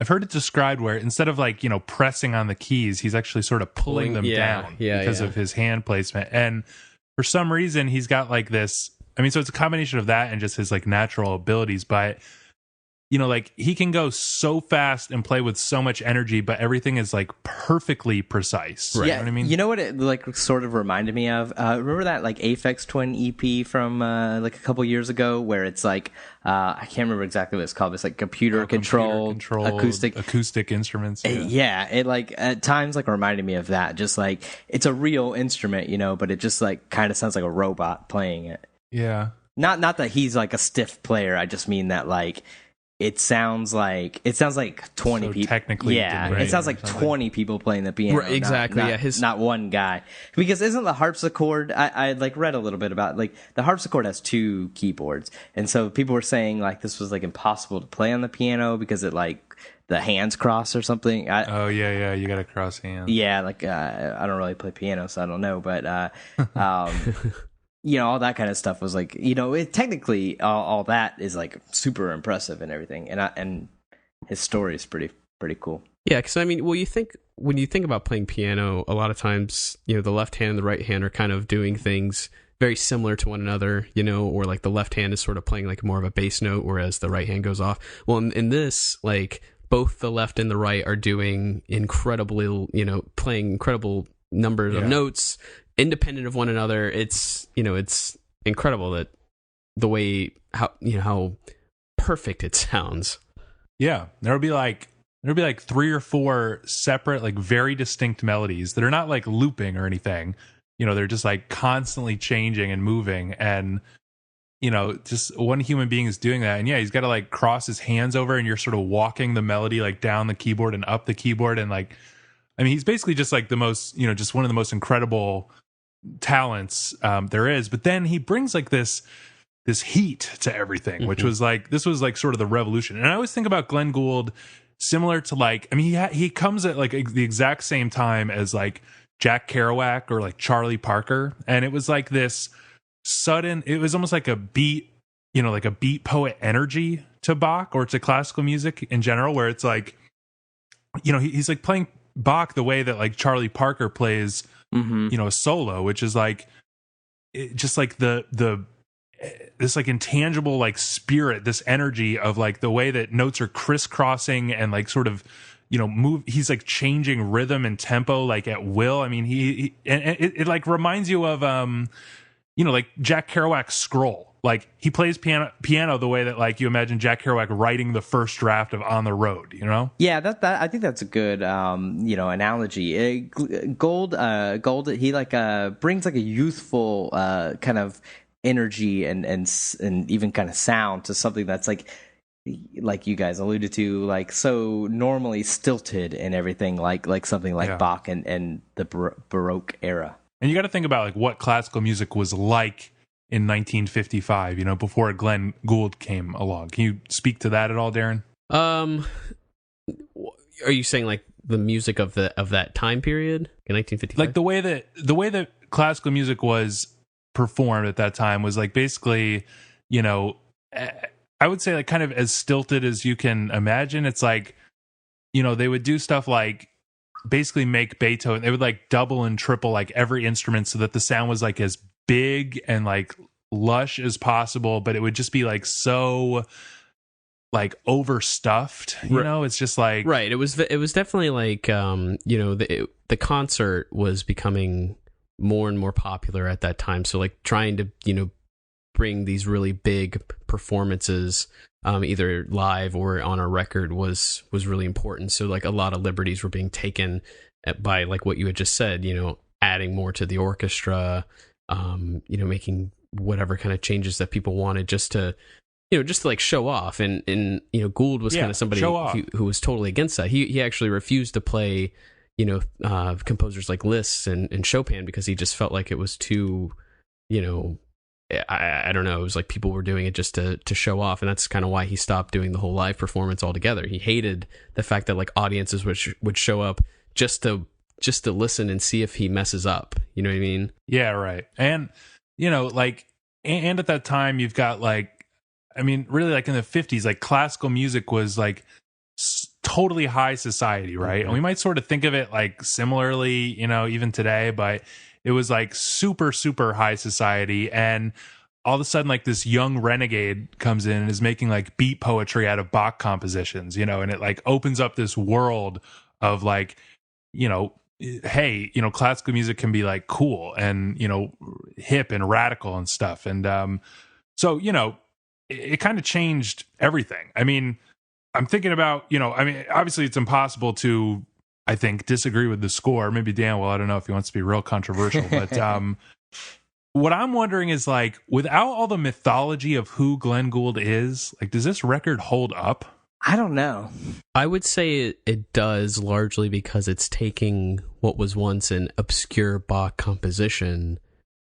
I've heard it described where instead of like, you know, pressing on the keys, he's actually sort of pulling them down because of his hand placement. And for some reason, he's got like this, I mean, so it's a combination of that and just his like natural abilities. But like he can go so fast and play with so much energy, but everything is like perfectly precise. Right. You Yeah, know what I mean? You know what it like sort of reminded me of? Remember that like Aphex Twin EP from like a couple years ago, where it's like I can't remember exactly what it's called. It's like computer controlled acoustic instruments. Yeah, it like at times like reminded me of that. Just like it's a real instrument, but it just like kind of sounds like a robot playing it. Yeah. Not that he's like a stiff player. I just mean that like it sounds like 20 people. Technically, it sounds like 20 people playing the piano. Right, exactly. Not one guy. Because isn't the harpsichord? I like read a little bit about like the harpsichord has 2 keyboards, and so people were saying like this was like impossible to play on the piano because it like the hands cross or something. You got to cross hands. Yeah, like I don't really play piano, so I don't know, but all that kind of stuff was like, technically all that is like super impressive and everything. And his story is pretty cool. Yeah. Cause I mean, when you think about playing piano, a lot of times, the left hand and the right hand are kind of doing things very similar to one another, or like the left hand is sort of playing like more of a bass note, whereas the right hand goes off. Well, in this, like both the left and the right are doing incredible, playing incredible numbers of notes, independent of one another. It's incredible that the way how perfect it sounds. Yeah, there'll be like 3 or 4 separate, like very distinct melodies that are not like looping or anything. They're just like constantly changing and moving, and just one human being is doing that. And yeah, he's got to like cross his hands over, and you're sort of walking the melody like down the keyboard and up the keyboard, and like, I mean, he's basically just like the most, just one of the most incredible talents there is. But then he brings like this heat to everything, which was like, this was like sort of the revolution. And I always think about Glenn Gould similar to like, I mean, he comes at like the exact same time as like Jack Kerouac or like Charlie Parker, and it was like this sudden, it was almost like a beat, like a beat poet energy to Bach or to classical music in general, where it's like, he's like playing Bach the way that like Charlie Parker plays a solo, which is like just like the this like intangible like spirit, this energy of like the way that notes are crisscrossing and like sort of move. He's like changing rhythm and tempo like at will. I mean, he and it like reminds you of like Jack Kerouac's Scroll. Like he plays piano the way that like you imagine Jack Kerouac writing the first draft of On the Road, Yeah, that I think that's a good analogy. Gould he like brings like a youthful kind of energy and even kind of sound to something that's like you guys alluded to, like so normally stilted and everything, like something like Bach and the Baroque era. And you got to think about like what classical music was like in 1955, before Glenn Gould came along. Can you speak to that at all, Darin? Are you saying like the music of that time period in 1955? Like the way that classical music was performed at that time was like basically, I would say like kind of as stilted as you can imagine. It's like, they would do stuff like basically make Beethoven, they would like double and triple like every instrument so that the sound was like as big and like lush as possible, but it would just be like so like overstuffed, it's just like, right. It was definitely like the concert was becoming more and more popular at that time, so like trying to bring these really big performances either live or on a record was really important. So like a lot of liberties were being taken by like what you had just said, adding more to the orchestra, making whatever kind of changes that people wanted just to like show off. And Gould was kind of somebody who was totally against that. He actually refused to play, composers like Liszt and Chopin because he just felt like it was too, I don't know. It was like people were doing it just to show off, and that's kind of why he stopped doing the whole live performance altogether. He hated the fact that like audiences would show up just to listen and see if he messes up. You know what I mean? Yeah, right. And like, and at that time, you've got like, I mean, really like in the 50s, like classical music was like totally high society, right? Mm-hmm. And we might sort of think of it like similarly, even today, but it was like super, super high society. And all of a sudden like this young renegade comes in and is making like beat poetry out of Bach compositions, you know, and it like opens up this world of like, you know, hey, you know, classical music can be like cool and, you know, hip and radical and stuff. And so, you know, it kind of changed everything. I mean, I'm thinking about, you know, I mean, obviously it's impossible to, I think, disagree with the score. Maybe Dan, well, I don't know if he wants to be real controversial, but what I'm wondering is like, without all the mythology of who Glenn Gould is, like, does this record hold up? I don't know. I would say it does, largely because it's taking what was once an obscure Bach composition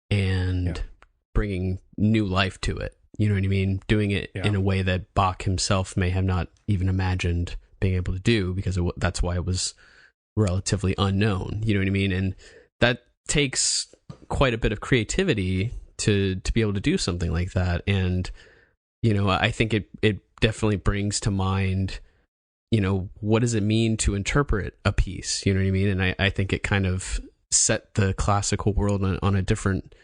and bringing new life to it. You know what I mean? Doing it in a way that Bach himself may have not even imagined being able to do, because that's why it was relatively unknown. You know what I mean? And that takes quite a bit of creativity to be able to do something like that. And, you know, I think it definitely brings to mind, you know, what does it mean to interpret a piece? You know what I mean? And I think it kind of set the classical world on a different,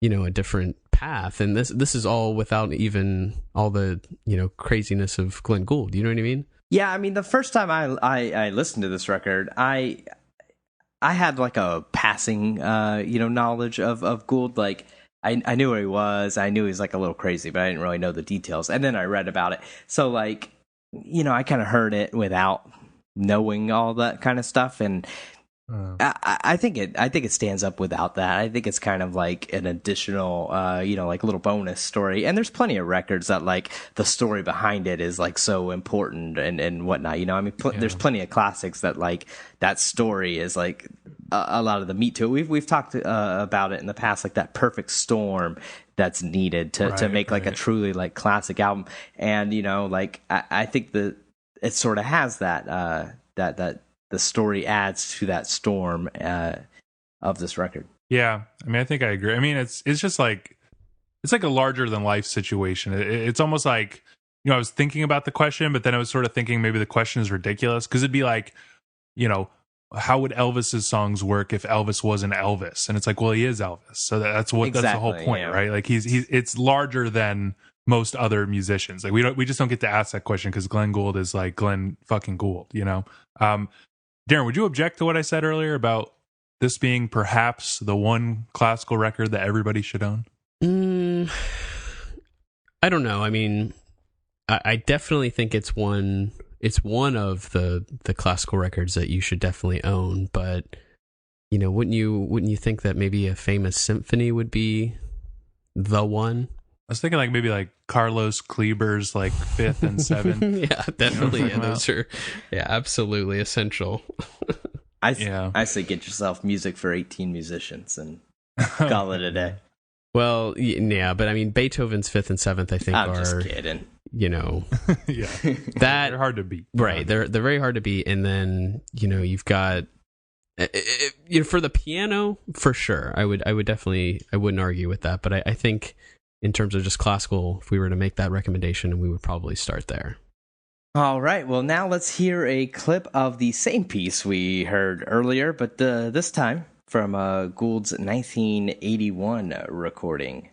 you know, a different path. And this is all without even all the, you know, craziness of Glenn Gould. You know what I mean? Yeah, I mean, the first time I listened to this record, I had like a passing, you know, knowledge of Gould. Like, I knew where he was. I knew he was like a little crazy, but I didn't really know the details. And then I read about it. So like, you know, I kind of heard it without knowing all that kind of stuff. And I think it stands up without that. I think it's kind of like an additional, you know, like little bonus story. And there's plenty of records that like the story behind it is like so important and whatnot. You know, I mean, there's plenty of classics that like that story is like a lot of the meat to it. We've talked about it in the past, like that perfect storm that's needed to make like a truly like classic album. And you know, like I think that it sort of has that that the story adds to that storm of this record. Yeah, I mean, I think I agree. I mean, it's just like, it's like a larger than life situation. It's almost like, you know, I was thinking about the question, but then I was sort of thinking maybe the question is ridiculous, because it'd be like, you know, how would Elvis's songs work if Elvis wasn't Elvis? And it's like, well, he is Elvis, so that's the whole point, right? Like he's it's larger than most other musicians. Like we just don't get to ask that question because Glenn Gould is like Glenn fucking Gould, you know. Darin, would you object to what I said earlier about this being perhaps the one classical record that everybody should own? I don't know. I mean, I definitely think it's one of the classical records that you should definitely own. But, you know, wouldn't you think that maybe a famous symphony would be the one? I was thinking like maybe like Carlos Kleber's like 5th and 7th. Yeah, definitely. Yeah, those are absolutely essential. I say get yourself music for 18 musicians and call it a day. Well, yeah, but I mean Beethoven's 5th and 7th I think I'm just kidding. You know, yeah, that they're hard to beat. Right, they're very hard to beat. And then, you know, you've got you know, for the piano for sure. I wouldn't argue with that, but I think in terms of just classical, if we were to make that recommendation, we would probably start there. All right. Well, now let's hear a clip of the same piece we heard earlier, but this time from Gould's 1981 recording.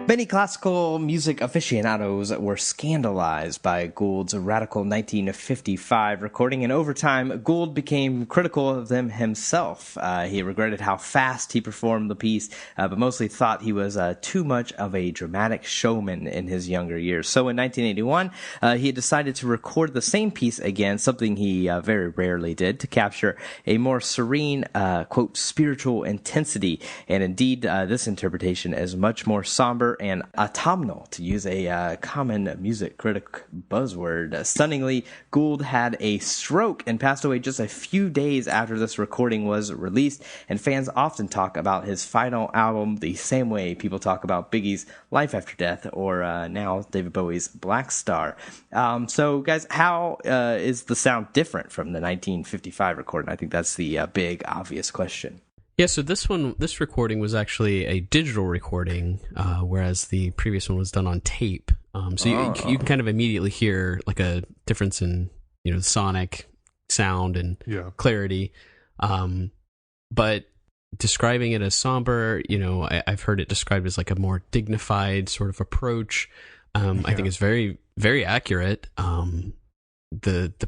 Many classical music aficionados were scandalized by Gould's radical 1955 recording, and over time, Gould became critical of them himself. He regretted how fast he performed the piece, but mostly thought he was too much of a dramatic showman in his younger years. So in 1981, he decided to record the same piece again, something he very rarely did, to capture a more serene, quote, spiritual intensity. And indeed, this interpretation is much more somber and autumnal, to use a common music critic buzzword. Stunningly, Gould had a stroke and passed away just a few days after this recording was released, and fans often talk about his final album the same way people talk about Biggie's Life After Death, or now David Bowie's Black Star. So, guys, how is the sound different from the 1955 recording? I think that's the big, obvious question. Yeah, so this recording was actually a digital recording, whereas the previous one was done on tape. So you can kind of immediately hear like a difference in, the sonic sound and clarity. But describing it as somber, I've heard it described as like a more dignified sort of approach. I think it's very, very accurate. The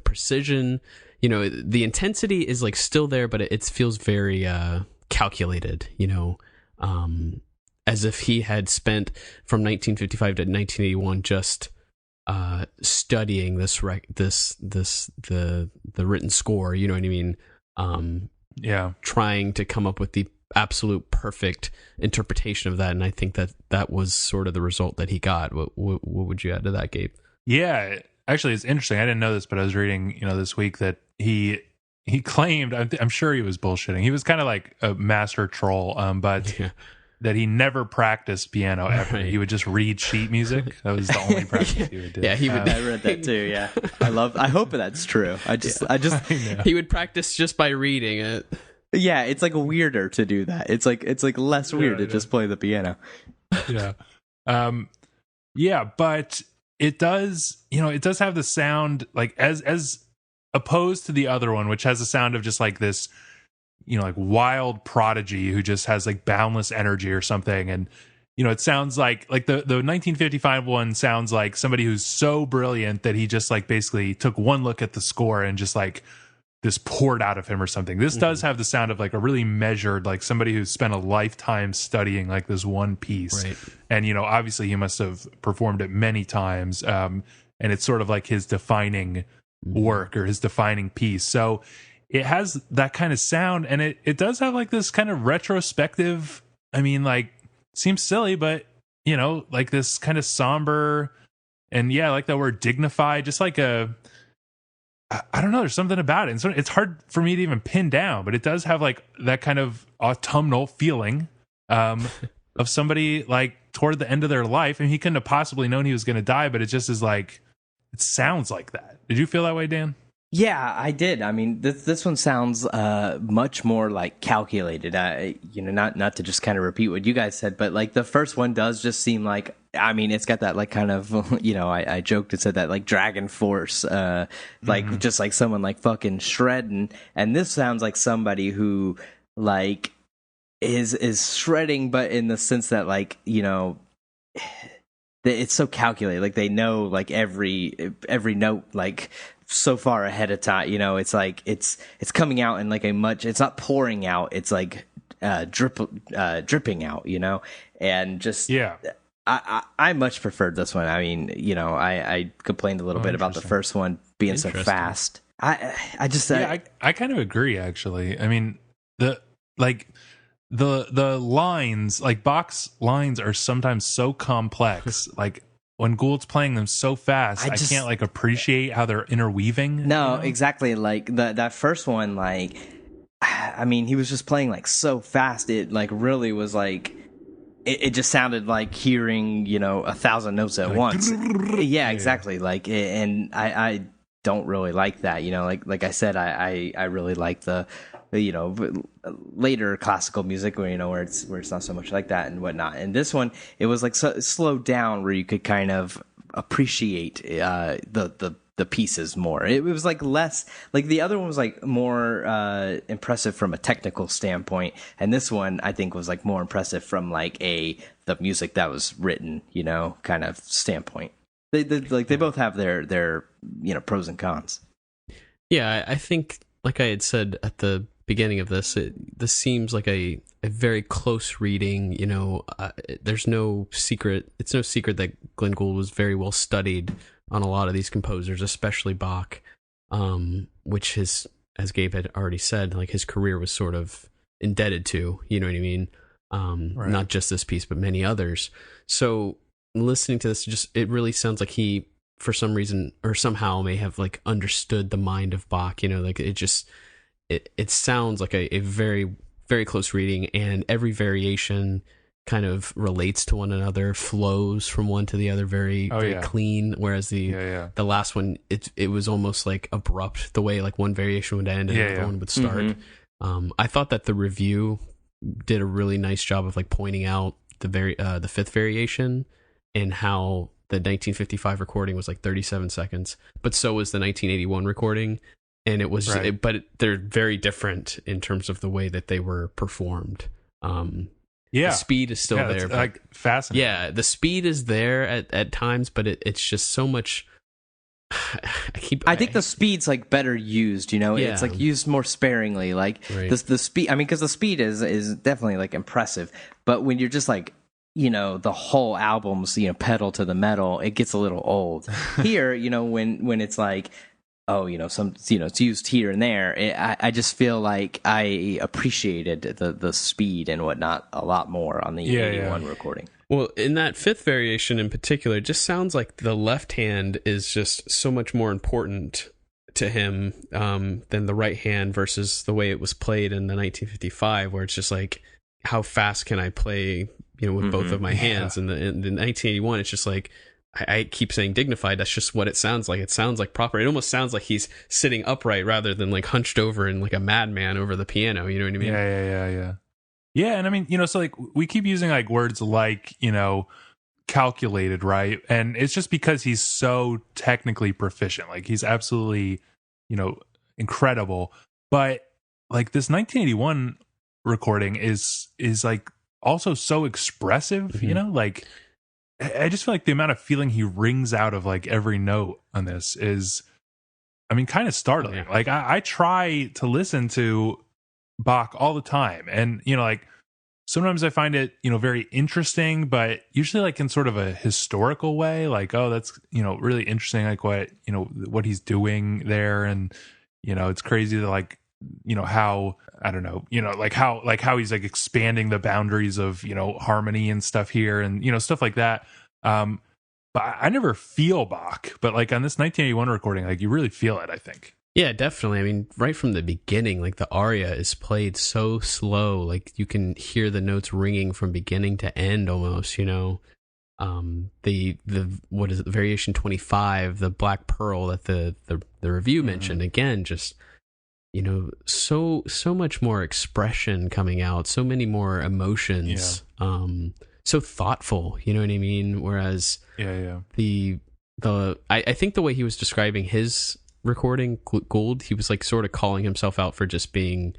precision, the intensity is like still there, but it feels very calculated, as if he had spent from 1955 to 1981 just studying the written score. You know what I mean? Trying to come up with the absolute perfect interpretation of that, and I think that was sort of the result that he got. What would you add to that, Gabe? Yeah, actually, it's interesting. I didn't know this, but I was reading, this week that he claimed, I'm sure he was bullshitting. He was kind of like a master troll, but that he never practiced piano ever. Right. He would just read sheet music. That was the only practice he would do. Yeah, he would. I read that too. Yeah, I hope that's true. I he would practice just by reading it. Yeah, it's like weirder to do that. It's like less weird to just play the piano. Yeah, but it does, it does have the sound like as opposed to the other one, which has a sound of just like this, like wild prodigy who just has like boundless energy or something. And, it sounds like the 1955 one sounds like somebody who's so brilliant that he just like basically took one look at the score and just like this poured out of him or something. This does have the sound of like a really measured, like somebody who's spent a lifetime studying like this one piece. Right. And, obviously he must have performed it many times. And it's sort of like his defining work or his defining piece. So it has that kind of sound, and it does have like this kind of retrospective, seems silly, but like this kind of somber, and I like that word dignified, just like I don't know, there's something about it. And so it's hard for me to even pin down, but it does have like that kind of autumnal feeling of somebody like toward the end of their life. And he couldn't have possibly known he was going to die, but it just is like, it sounds like that. Did you feel that way, Dan? Yeah, I did. This one sounds much more like calculated. Not to just kind of repeat what you guys said, but like the first one does just seem like, it's got that like kind of, I joked and said that like Dragon Force, just like someone like fucking shredding. And this sounds like somebody who like is shredding, but in the sense that like, it's so calculated. Like they know like every note like so far ahead of time. It's like it's coming out in like it's not pouring out. It's like dripping out. And just I much preferred this one. I complained a little bit about the first one being so fast. I kind of agree actually. The lines, like Bach's lines, are sometimes so complex. Like when Gould's playing them so fast, I can't like appreciate how they're interweaving. No, exactly. Like that first one, like he was just playing like so fast. It like really was like it just sounded like hearing 1,000 notes at once. Yeah, exactly. Like, and I don't really like that. Like I said, I really like the later classical music where it's not so much like that and whatnot. And this one, it was like slowed down where you could kind of appreciate the pieces more. It was like less, like the other one was like more impressive from a technical standpoint, and this one I think was like more impressive from like the music that was written, kind of standpoint. They both have their pros and cons. Yeah, I think like I had said at the beginning of this, this seems like a very close reading. There's no secret. It's no secret that Glenn Gould was very well studied on a lot of these composers, especially Bach, which as Gabe had already said, like his career was sort of indebted to. You know what I mean? not just this piece, but many others. So listening to this, just it really sounds like he, for some reason or somehow, may have like understood the mind of Bach. Like it sounds like a very, very close reading, and every variation kind of relates to one another, flows from one to the other very clean, whereas the last one, it was almost like abrupt, the way like one variation would end and another one would start. I thought that the review did a really nice job of like pointing out the fifth variation and how the 1955 recording was like 37 seconds, but so was the 1981 recording, and it was but they're very different in terms of the way that they were performed. The speed is still there. Like fascinating. Yeah, the speed is there at times, but it's just so much. I think the speed's like better used. It's like used more sparingly. Like the speed. I mean, because the speed is definitely like impressive, but when you're just like the whole album's pedal to the metal, it gets a little old. Here, when it's like, it's used here and there. I just feel like I appreciated the speed and whatnot a lot more on the 81 recording. Well, in that fifth variation in particular, it just sounds like the left hand is just so much more important to him than the right hand, versus the way it was played in the 1955, where it's just like, how fast can I play, with both of my hands? And in the 1981, it's just like, I keep saying dignified. That's just what it sounds like. It sounds like proper. It almost sounds like he's sitting upright rather than like hunched over and like a madman over the piano. You know what I mean? Yeah. Yeah, and I mean, so like we keep using like words like, calculated, right? And it's just because he's so technically proficient. Like he's absolutely, incredible. But like this 1981 recording is like also so expressive, like I just feel like the amount of feeling he wrings out of like every note on this is, I mean, kind of startling. Like I try to listen to Bach all the time, and like sometimes I find it very interesting, but usually like in sort of a historical way, like, oh, that's really interesting, like what he's doing there, and it's crazy that like how, I don't know, like how he's like expanding the boundaries of harmony and stuff here, and stuff like that. But I never feel Bach, but like on this 1981 recording, like you really feel it, I think. Yeah, definitely. I mean, right from the beginning, like the aria is played so slow, like you can hear the notes ringing from beginning to end almost, The what is it, the variation 25, the Black Pearl that the review mentioned, again, just so much more expression coming out, so many more emotions, so thoughtful, you know what I mean? Whereas I think the way he was describing his recording, Gould, he was like sort of calling himself out for just being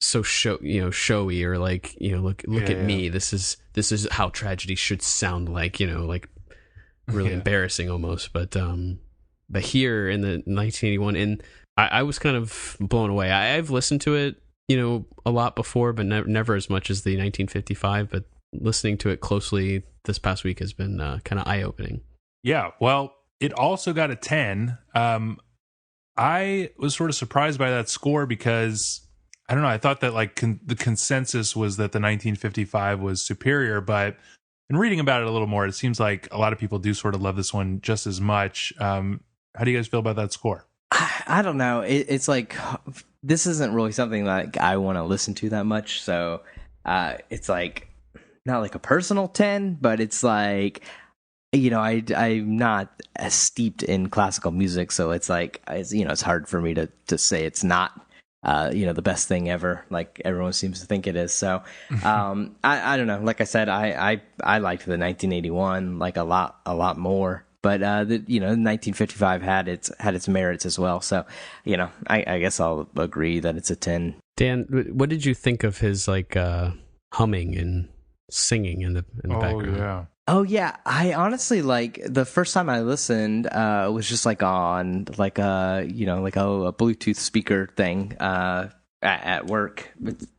so showy, or like look at me, this is how tragedy should sound like, like really embarrassing almost, but here in the 1981, and I was kind of blown away. I've listened to it a lot before, but never as much as the 1955, but listening to it closely this past week has been kind of eye-opening. Yeah, well, it also got a 10. I was sort of surprised by that score because, I don't know, I thought that like the consensus was that the 1955 was superior, but in reading about it a little more, it seems like a lot of people do sort of love this one just as much. How do you guys feel about that score? I don't know. It's like, this isn't really something that I want to listen to that much. So it's like, not like a personal 10, but it's like, I'm not as steeped in classical music. So it's like, it's hard for me to say it's not, the best thing ever, like everyone seems to think it is. So I don't know. Like I said, I liked the 1981 like a lot more. But 1955 had its merits as well. So, I guess I'll agree that it's a 10. Dan, what did you think of his like humming and singing in the background? Oh yeah, I honestly like the first time I listened was just like on like a Bluetooth speaker thing at work.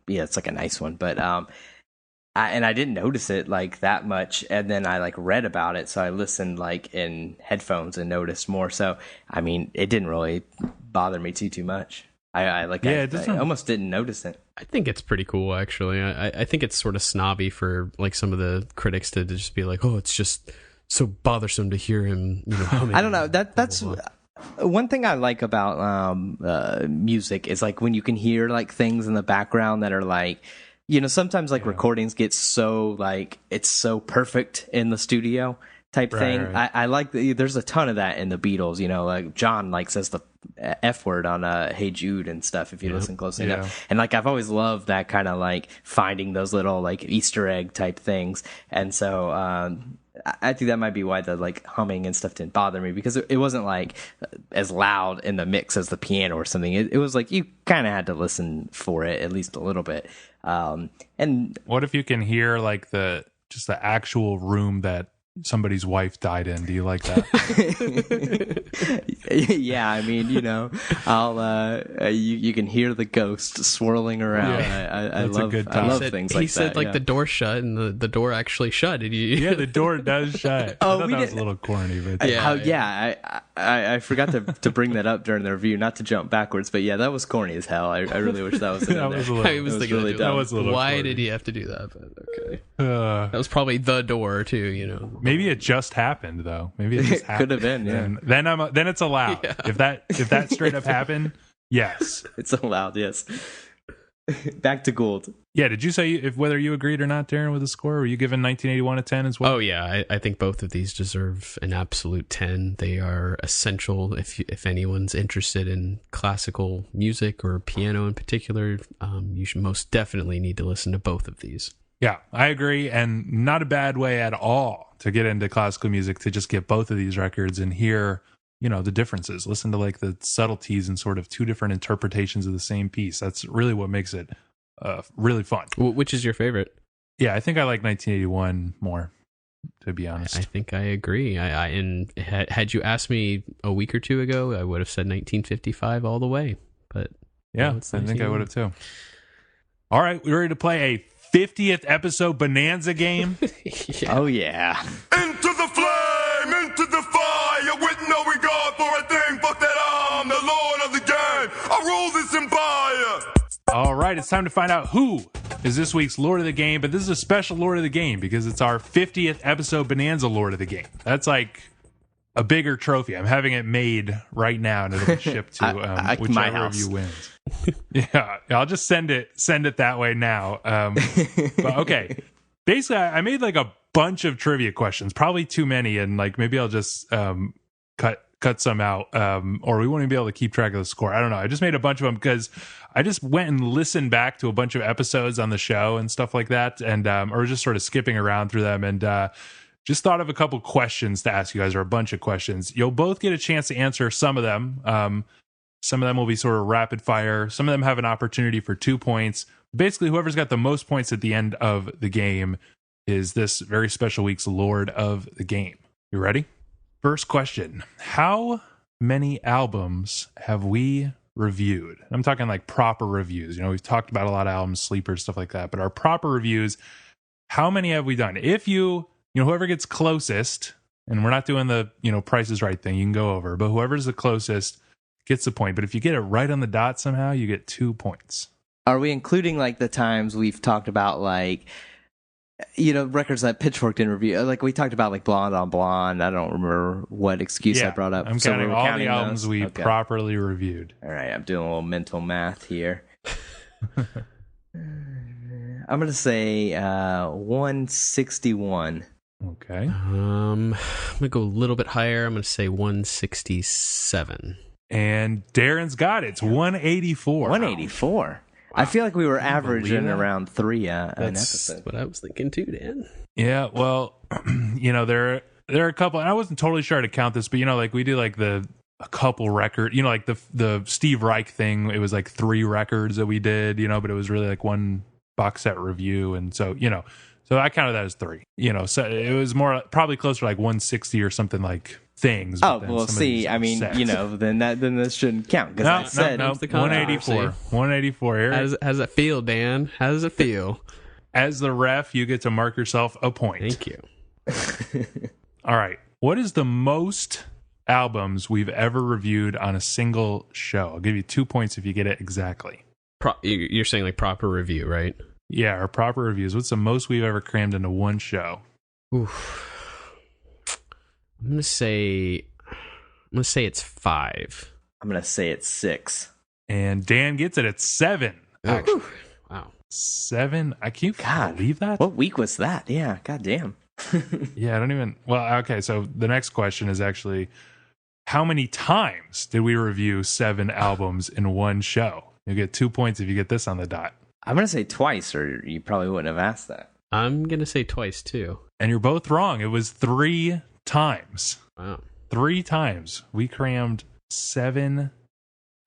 It's like a nice one, but I didn't notice it like that much, and then I like read about it, so I listened like in headphones and noticed more. So I mean, it didn't really bother me too much. I like. Yeah, I almost didn't notice it. I think it's pretty cool, actually. I think it's sort of snobby for like some of the critics to just be like, "Oh, it's just so bothersome to hear him." Humming. I don't know. That's one thing I like about music is like when you can hear like things in the background that are like, sometimes like recordings get so like it's so perfect in the studio type thing. Right. I like there's a ton of that in the Beatles. Like John like says the F word on Hey Jude and stuff if you listen closely enough. And like I've always loved that kind of like finding those little like Easter egg type things. And so I think that might be why the like humming and stuff didn't bother me, because it wasn't like as loud in the mix as the piano or something. It was like you kind of had to listen for it at least a little bit. And what if you can hear like the actual room that somebody's wife died in? Do you like that? Yeah, I mean, I'll you can hear the ghost swirling around. Yeah, I love things like that. He said like the door shut, and the door actually shut. Did you? Yeah, the door does shut. I thought that was a little corny, but I forgot to bring that up during the review, not to jump backwards, but yeah, that was corny as hell. I really wish that was in there. I was thinking really dumb. That was a little Why corny. Did he have to do that? But okay, that was probably the door too. Maybe it just happened though. Maybe it just happened. Could have been. Yeah. And then it's allowed. Yeah. If that straight up happened, yes, it's allowed. Yes. Back to Gould. Yeah. Did you say whether you agreed or not, Darin, with the score? Were you giving 1981 a 10 as well? Oh yeah, I think both of these deserve an absolute 10. They are essential if anyone's interested in classical music or piano in particular. You should most definitely need to listen to both of these. Yeah, I agree, and not a bad way at all to get into classical music, to just get both of these records and hear, the differences. Listen to like the subtleties and sort of two different interpretations of the same piece. That's really what makes it really fun. Which is your favorite? Yeah, I think I like 1981 more, to be honest. I think I agree. And had you asked me a week or two ago, I would have said 1955 all the way. But yeah, I think I would have too. All right, we're ready to play a 50th episode Bonanza game. Yeah. Oh yeah. Into the flame, into the fire, with no regard for a thing. Fuck that, I'm the lord of the game. I rule this empire. All right, it's time to find out who is this week's Lord of the Game, but this is a special Lord of the Game because it's our 50th episode Bonanza Lord of the Game. That's like a bigger trophy. I'm having it made right now, and it'll be shipped to whichever of you wins. Yeah, I'll just send it that way now. But okay, basically, I made like a bunch of trivia questions, probably too many, and like maybe I'll just cut some out, or we won't even be able to keep track of the score. I don't know. I just made a bunch of them because I just went and listened back to a bunch of episodes on the show and stuff like that, and or just sort of skipping around through them, and just thought of a couple questions to ask you guys, or a bunch of questions. You'll both get a chance to answer some of them. Some of them will be sort of rapid fire. Some of them have an opportunity for 2 points. Basically, whoever's got the most points at the end of the game is this very special week's Lord of the Game. You ready? First question. How many albums have we reviewed? I'm talking like proper reviews. We've talked about a lot of albums, sleepers, stuff like that. But our proper reviews, how many have we done? If whoever gets closest, and we're not doing the, Price is Right thing, you can go over, but whoever's the closest gets the point. But if you get it right on the dot somehow, you get 2 points. Are we including like the times we've talked about like, records that Pitchfork didn't review? Like we talked about like Blonde on Blonde. I don't remember what excuse I brought up. I'm counting all the albums we properly reviewed. All right, I'm doing a little mental math here. I'm going to say 161. Okay. I'm going to go a little bit higher. I'm going to say 167. And Darin's got it. It's 184. 184. Wow. I feel like we were averaging around 3 an episode. That's what I was thinking too, Dan. Yeah, well, there are a couple, and I wasn't totally sure how to count this, but like we did like a couple record, like the Steve Reich thing. It was like 3 records that we did, but it was really like one box set review, and so so I counted that as 3. So it was more probably closer to like 160 or something like things. Oh well, see, I mean, then this shouldn't count because I said 184. 184. Here. How does it feel, Dan? How does it feel? As the ref, you get to mark yourself a point. Thank you. All right. What is the most albums we've ever reviewed on a single show. I'll give you 2 points if you get it exactly. You're saying like proper review, right? Yeah, our proper reviews. What's the most we've ever crammed into one show? Oof. I'm gonna say it's 5. I'm gonna say it's 6. And Dan gets it at 7. Actually. Wow. 7? I can't believe that. What week was that? Yeah, goddamn. Yeah, I don't even. Well, okay. So the next question is actually, how many times did we review 7 albums in one show? You get 2 points if you get this on the dot. I'm gonna say twice, or you probably wouldn't have asked that. I'm gonna say twice too. And you're both wrong. It was 3 times. Wow. 3 times we crammed 7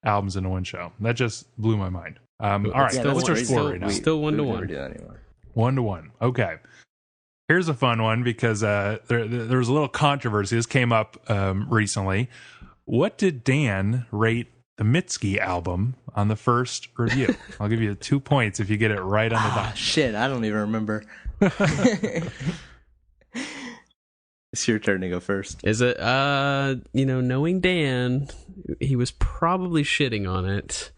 albums into one show. That just blew my mind. All right, yeah, what's our score right now? Still 1-1. Never do that anymore. 1-1. Okay. Here's a fun one because there was a little controversy. This came up recently. What did Dan rate the Mitski album on the first review? I'll give you 2 points if you get it right on the dot. Shit, I don't even remember. It's your turn to go first. Is it, knowing Dan, he was probably shitting on it.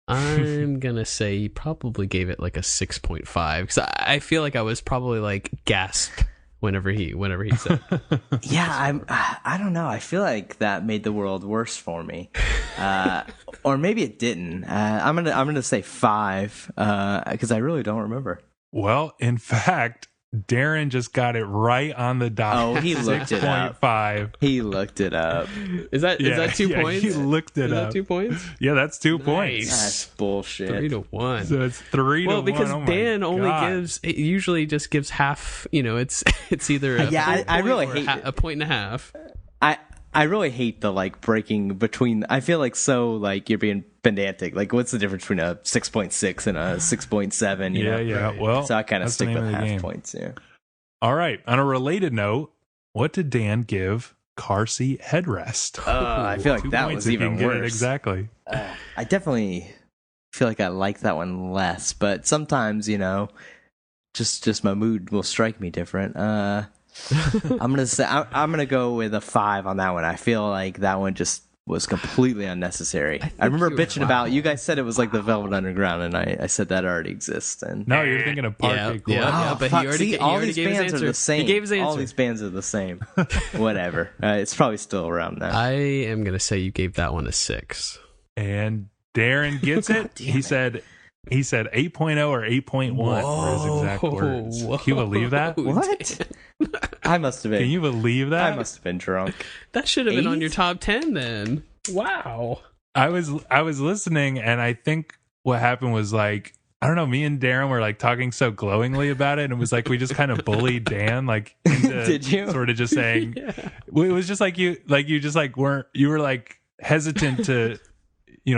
I'm going to say he probably gave it like a 6.5 because I feel like I was probably like gasp whenever he said it. Yeah, I don't know. I feel like that made the world worse for me. Or maybe it didn't. I'm gonna say 5 because I really don't remember. Well, in fact, Darin just got it right on the dot. Oh, he looked it up. 6.5. He looked it up. Is that 2 points? He looked it Is up. that 2 points? Yeah, that's 2 Nice. points. That's bullshit. 3-1. So it's 3-1. Well, because Oh my Dan only God. usually just gives half. It's either a Yeah, full I point really or hate a point and a half. I really hate the like breaking between. I feel like so like you're being pedantic. Like, what's the difference between a 6.6 and a 6.7? You know? Yeah. Well, So I kind of that's the stick name with of the half game. points. Yeah. All right. On a related note, what did Dan give car seat headrest? I feel like 2 that points was if you even can get it worse. exactly. I definitely feel like I like that one less, but sometimes just my mood will strike me different. I'm gonna go with a 5 on that one. I feel like that one just was completely unnecessary. I remember bitching about. You guys said it was like the Velvet Underground, and I said that already exists. And No, you're thinking of Parquet Court. Yeah, but fuck. he already, See, he all already these gave his bands answer. are the same. He gave his answer. All these bands are the same. Whatever. It's probably still around now. I am gonna say you gave that one a 6. And Darin gets it. He said 8.0 or 8.1 were his exact words. Whoa. Can you believe that? What? I must have been. Can you believe that? I must have been drunk. That should have been on 8? your top 10 then. Wow. I was listening, and I think what happened was like, I don't know, me and Darin were like talking so glowingly about it, and it was like we just kind of bullied Dan like into Did you? sort of just saying Yeah. it was just like you just like you were like hesitant to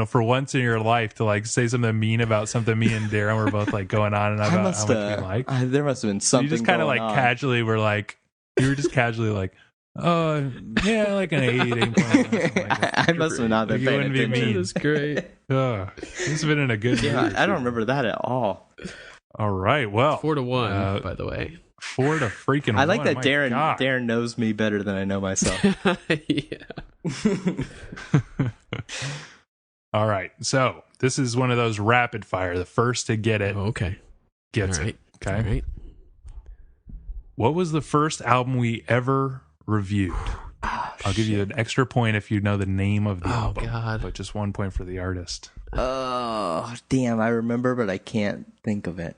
for once in your life to like say something mean about something me and Darin were both like going on and about how much we like. There must have been something. You just kind of like going on. casually were like, you were just casually like, oh yeah, like an 8.1. I must have not been You paying wouldn't be attention. mean. That's great. This has been in a good Yeah, mood. I don't remember that at all. All right, well, 4-1, by the way. 4 to freaking. I like 1. that My Darin. God. Darin knows me better than I know myself. Yeah. All right, so this is one of those rapid fire. The first to get it Oh, okay. gets All right. it. Okay. All right. What was the first album we ever reviewed? I'll give you an extra point if you know the name of the album. God. But just 1 point for the artist. Oh, damn. I remember, but I can't think of it.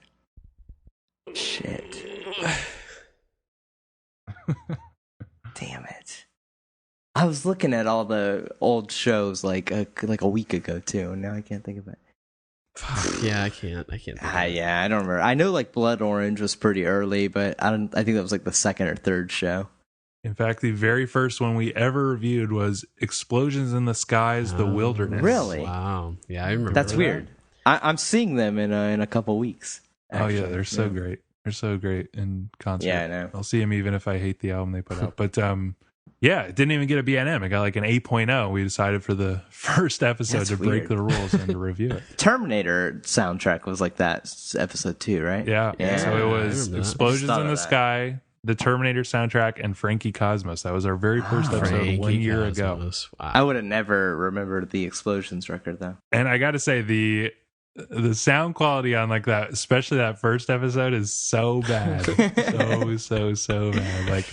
Shit. Damn it. I was looking at all the old shows like a week ago, too, and now I can't think of it. Fuck, yeah, I can't. Think of it. Yeah, I don't remember. I know like Blood Orange was pretty early, but I think that was like the second or third show. In fact, the very first one we ever reviewed was Explosions in the Skies, The Wilderness. Really? Wow. Yeah, I remember. That's that. weird. I'm seeing them in a couple weeks. Oh, yeah, actually. they're so great. They're so great in concert. Yeah, I know. I'll see them even if I hate the album they put out. But yeah, it didn't even get a BNM. It got like an 8.0. We decided for the first episode That's to break weird. the rules and to review it. Terminator soundtrack was like that episode 2, right? Yeah. Yeah. So it I was remember that. Explosions Just thought in of the that. Sky, the Terminator soundtrack, and Frankie Cosmos. That was our very first episode 1 year ago. Wow. I would have never remembered the Explosions record though. And I got to say, the sound quality on like that, especially that first episode, is so bad. so bad. Like,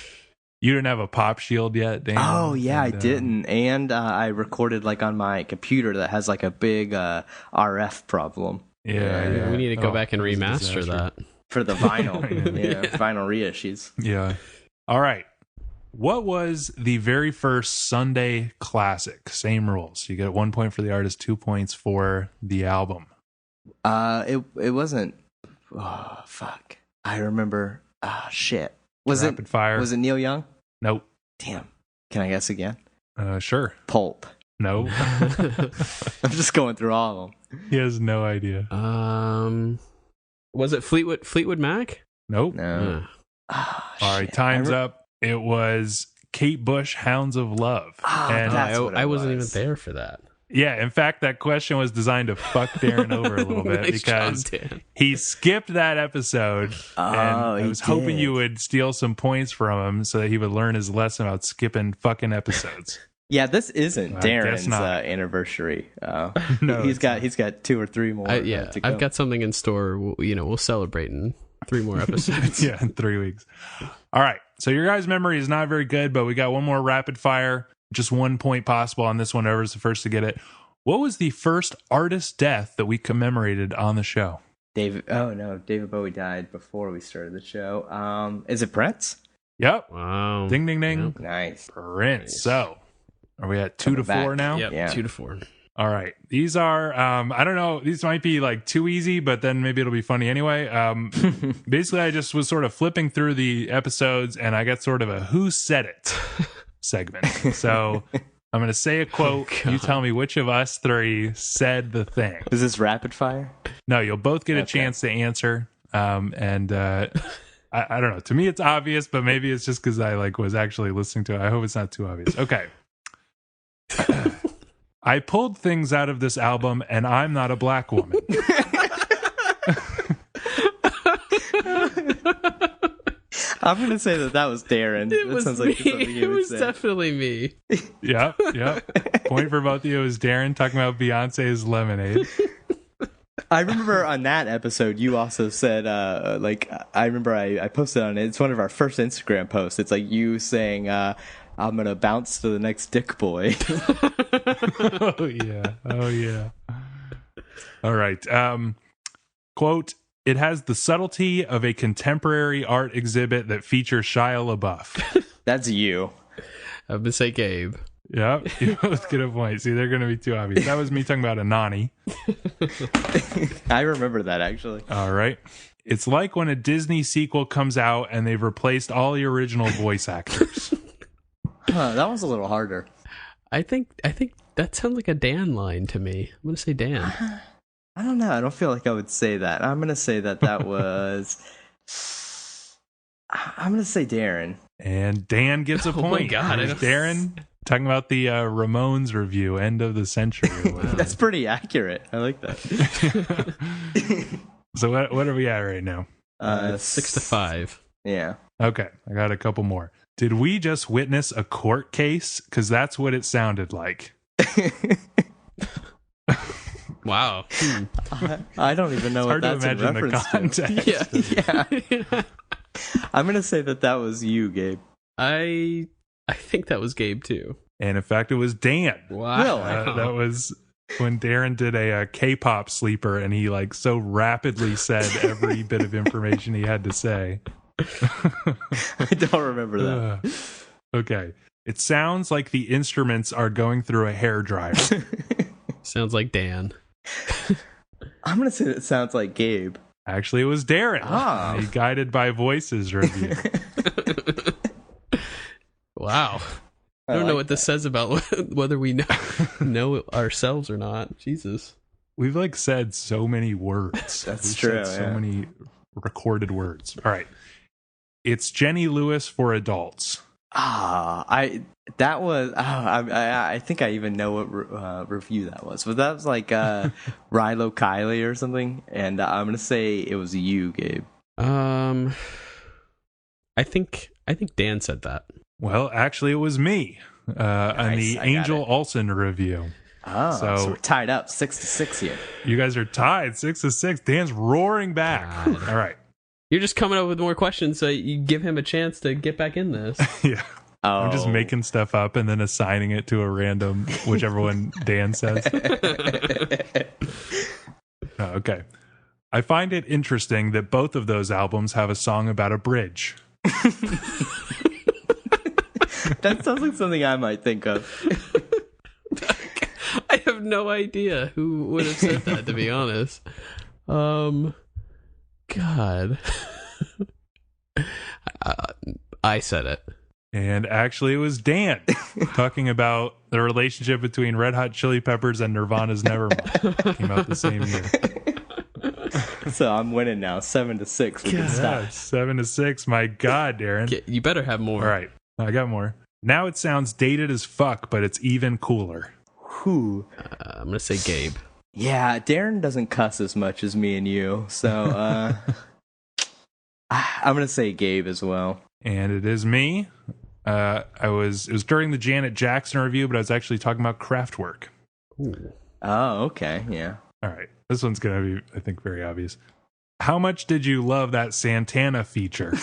you didn't have a pop shield yet, Dan? Oh yeah, I didn't. And I recorded like on my computer that has like a big RF problem. Yeah. We need to go back and remaster that. For the vinyl. Vinyl reissues. Yeah. All right. What was the very first Sunday classic? Same rules. You get 1 point for the artist, 2 points for the album. It wasn't. Oh fuck! I remember. Shit. Rapid fire. Was it Neil Young? Nope. Damn. Can I guess again? Sure. Pulp. No. I'm just going through all of them. He has no idea. Was it Fleetwood Mac? Nope. No. All right, time's up. It was Kate Bush, Hounds of Love. I wasn't even there for that. Yeah, in fact, that question was designed to fuck Darin over a little bit Nice because job, he skipped that episode. And I was hoping you would steal some points from him so that he would learn his lesson about skipping fucking episodes. Yeah, this isn't Darin's anniversary. No, he's got 2 or 3 more. To go. I've got something in store. We'll celebrate in 3 more episodes. Yeah, in 3 weeks. All right, so your guys' memory is not very good, but we got one more rapid fire. Just 1 point possible on this one. Whoever's the first to get it. What was the first artist death that we commemorated on the show? David Bowie died before we started the show. Is it Prince? Yep. Wow. Ding, ding, ding. Yep. Nice. Prince. Nice. So, are we at 2 to 4 now? Yep, Yeah. 2 to 4. All right. These are, I don't know, these might be like too easy, but then maybe it'll be funny anyway. Basically, I just was sort of flipping through the episodes and I got sort of a who said it segment. So I'm going to say a quote. You tell me which of us 3 said the thing. Is this rapid fire? No, you'll both get a chance to answer. I don't know. To me, it's obvious, but maybe it's just because I was actually listening to it. I hope it's not too obvious. Okay. I pulled things out of this album, and I'm not a black woman. I'm going to say that was Darin. It was me. It was definitely me. Yep. Point for both of you. It was Darin talking about Beyonce's Lemonade. I remember on that episode, you also said, I remember I posted on it. It's one of our first Instagram posts. It's like you saying, I'm going to bounce to the next dick boy. Oh, yeah. All right. Quote, it has the subtlety of a contemporary art exhibit that features Shia LaBeouf. That's you. I'm going to say Gabe. Yep, you both get a point. See, they're going to be too obvious. That was me talking about Anani. I remember that, actually. All right. It's like when a Disney sequel comes out and they've replaced all the original voice actors. That was a little harder. I think that sounds like a Dan line to me. I'm going to say Dan. I don't know. I don't feel like I would say that. I'm going to say that was... I'm going to say Darin. And Dan gets a point. Oh my God. Darin talking about the Ramones review, end of the century. Wow. That's pretty accurate. I like that. So what are we at right now? 6 to 5. Yeah. Okay. I got a couple more. Did we just witness a court case? Because that's what it sounded like. Wow. I don't even know what that's in reference the context. Yeah. I'm going to say that was you, Gabe. I think that was Gabe too. And in fact, it was Dan. Wow. That was when Darin did a K-pop sleeper and he so rapidly said every bit of information he had to say. I don't remember that. Okay. It sounds like the instruments are going through a hairdryer. Sounds like Dan. I'm going to say it sounds like Gabe. Actually, it was Darin. Ah. The Guided by Voices review. Wow. I don't know what this says about whether we know ourselves or not. Jesus. We've said so many words. That's true. So many recorded words. All right. It's Jenny Lewis for adults. I think I even know what review that was. But that was Rilo Kiley or something. And I'm going to say it was you, Gabe. I think Dan said that. Well, actually, it was me on the Angel Olsen review. Oh, so we're tied up 6-6 here. You guys are tied 6-6. Dan's roaring back. All right. You're just coming up with more questions, so you give him a chance to get back in this. Yeah. I'm just making stuff up and then assigning it to a random, whichever one Dan says. Okay. I find it interesting that both of those albums have a song about a bridge. That sounds like something I might think of. I have no idea who would have said that, to be honest. God. I said it. And actually, it was Dan talking about the relationship between Red Hot Chili Peppers and Nirvana's Nevermind. Came out the same year. So I'm winning now, 7-6. We can stop. 7-6. My God, Darin. You better have more. All right. I got more. Now it sounds dated as fuck, but it's even cooler. Who? I'm going to say Gabe. Yeah, Darin doesn't cuss as much as me and you. So I'm going to say Gabe as well. And it is me. It was during the Janet Jackson review, but I was actually talking about Kraftwerk. Ooh. Oh, okay. Yeah. All right. This one's going to be, I think, very obvious. How much did you love that Santana feature?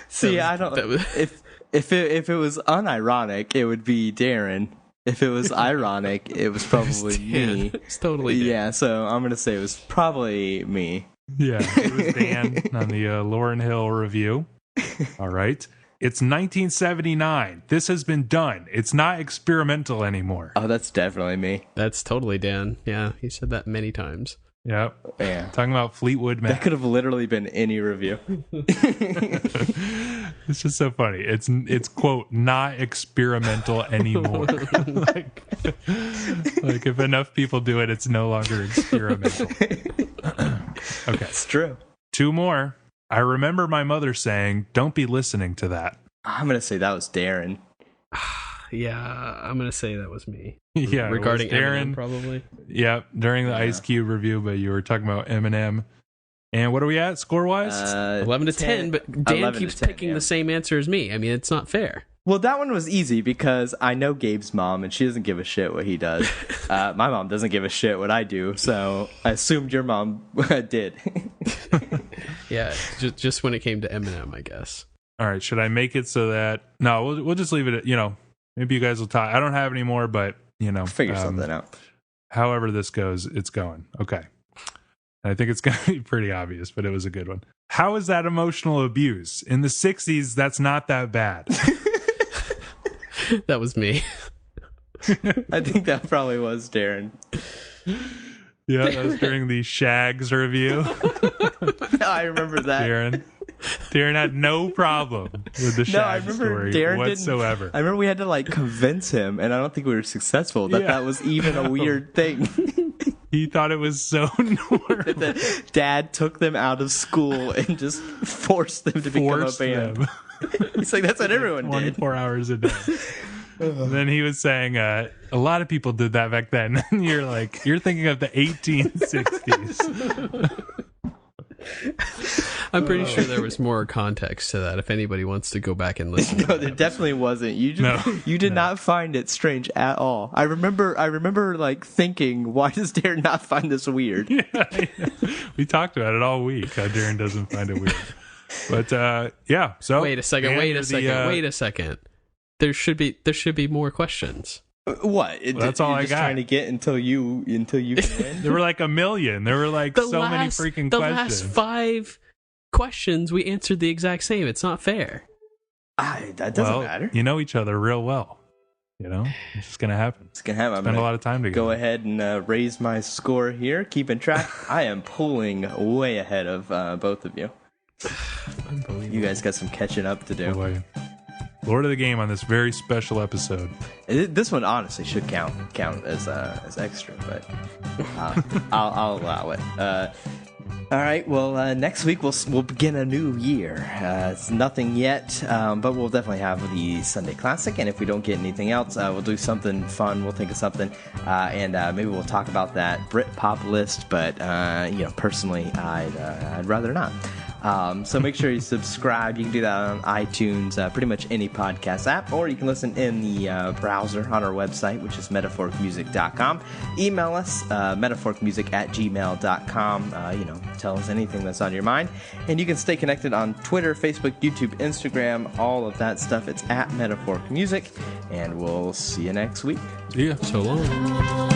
See, I don't. If it was unironic, it would be Darin. If it was ironic, it was probably me. It's totally Dan. Yeah. So I'm gonna say it was probably me. Yeah, it was Dan on the Lauryn Hill review. All right. It's 1979. This has been done. It's not experimental anymore. Oh, that's definitely me. That's totally Dan. Yeah, he said that many times. Yep. Yeah. Talking about Fleetwood Mac. That could have literally been any review. It's just so funny. It's quote, not experimental anymore. like if enough people do it, it's no longer experimental. Okay. It's true. 2 more. I remember my mother saying, "Don't be listening to that." I'm going to say that was Darin. Yeah, I'm going to say that was me. Yeah, regarding Darin, Eminem, probably. Yeah, during the Ice Cube review, but you were talking about Eminem. And what are we at score-wise? 11-10, but Dan keeps picking the same answer as me. I mean, it's not fair. Well, that one was easy because I know Gabe's mom, and she doesn't give a shit what he does. My mom doesn't give a shit what I do, so I assumed your mom did. Yeah, just when it came to Eminem, I guess. All right, should I make it so that... No, we'll just leave it at, maybe you guys will tie. I don't have any more, but, figure something out. However this goes, it's going. Okay. And I think it's going to be pretty obvious, but it was a good one. How is that emotional abuse? In the 60s, that's not that bad. That was me. I think that probably was Darin. Yeah, that was during the Shags review. I remember that. Darin had no problem with the Shags story whatsoever. I remember we had to convince him, and I don't think we were successful, that was even a weird thing. He thought it was so normal. That Dad took them out of school and just forced them to become a band. He's like, that's what everyone did. 24 hours a day. And then he was saying, a lot of people did that back then. And you're like, you're thinking of the 1860s. I'm pretty sure there was more context to that if anybody wants to go back and listen. No, there definitely wasn't. You did not find it strange at all. I remember thinking, why does Darin not find this weird? Yeah. We talked about it all week, how Darin doesn't find it weird. But yeah, so wait a second. There should be more questions. What? That's all I got. Trying to get until you can win. There were like a million. There were like many freaking questions. The last 5 questions we answered the exact same. It's not fair. That doesn't matter. You know each other real well. It's just gonna happen. It's gonna happen. Spend a lot of time together. Go ahead and raise my score here. Keeping track. I am pulling way ahead of both of you. You guys got some catching up to do. Boy. Lord of the Game on this very special episode. This one honestly should count as extra, but I'll allow it. All right. Well, next week we'll begin a new year. It's nothing yet, but we'll definitely have the Sunday Classic. And if we don't get anything else, we'll do something fun. We'll think of something, and maybe we'll talk about that Britpop list. But personally, I'd rather not. So make sure you subscribe. You can do that on iTunes, pretty much any podcast app, or you can listen in the browser on our website, which is metaforkmusic.com. Email us, metaforkmusic@gmail.com. Tell us anything that's on your mind. And you can stay connected on Twitter, Facebook, YouTube, Instagram, all of that stuff. It's @metaforkmusic, and we'll see you next week. See ya. So long.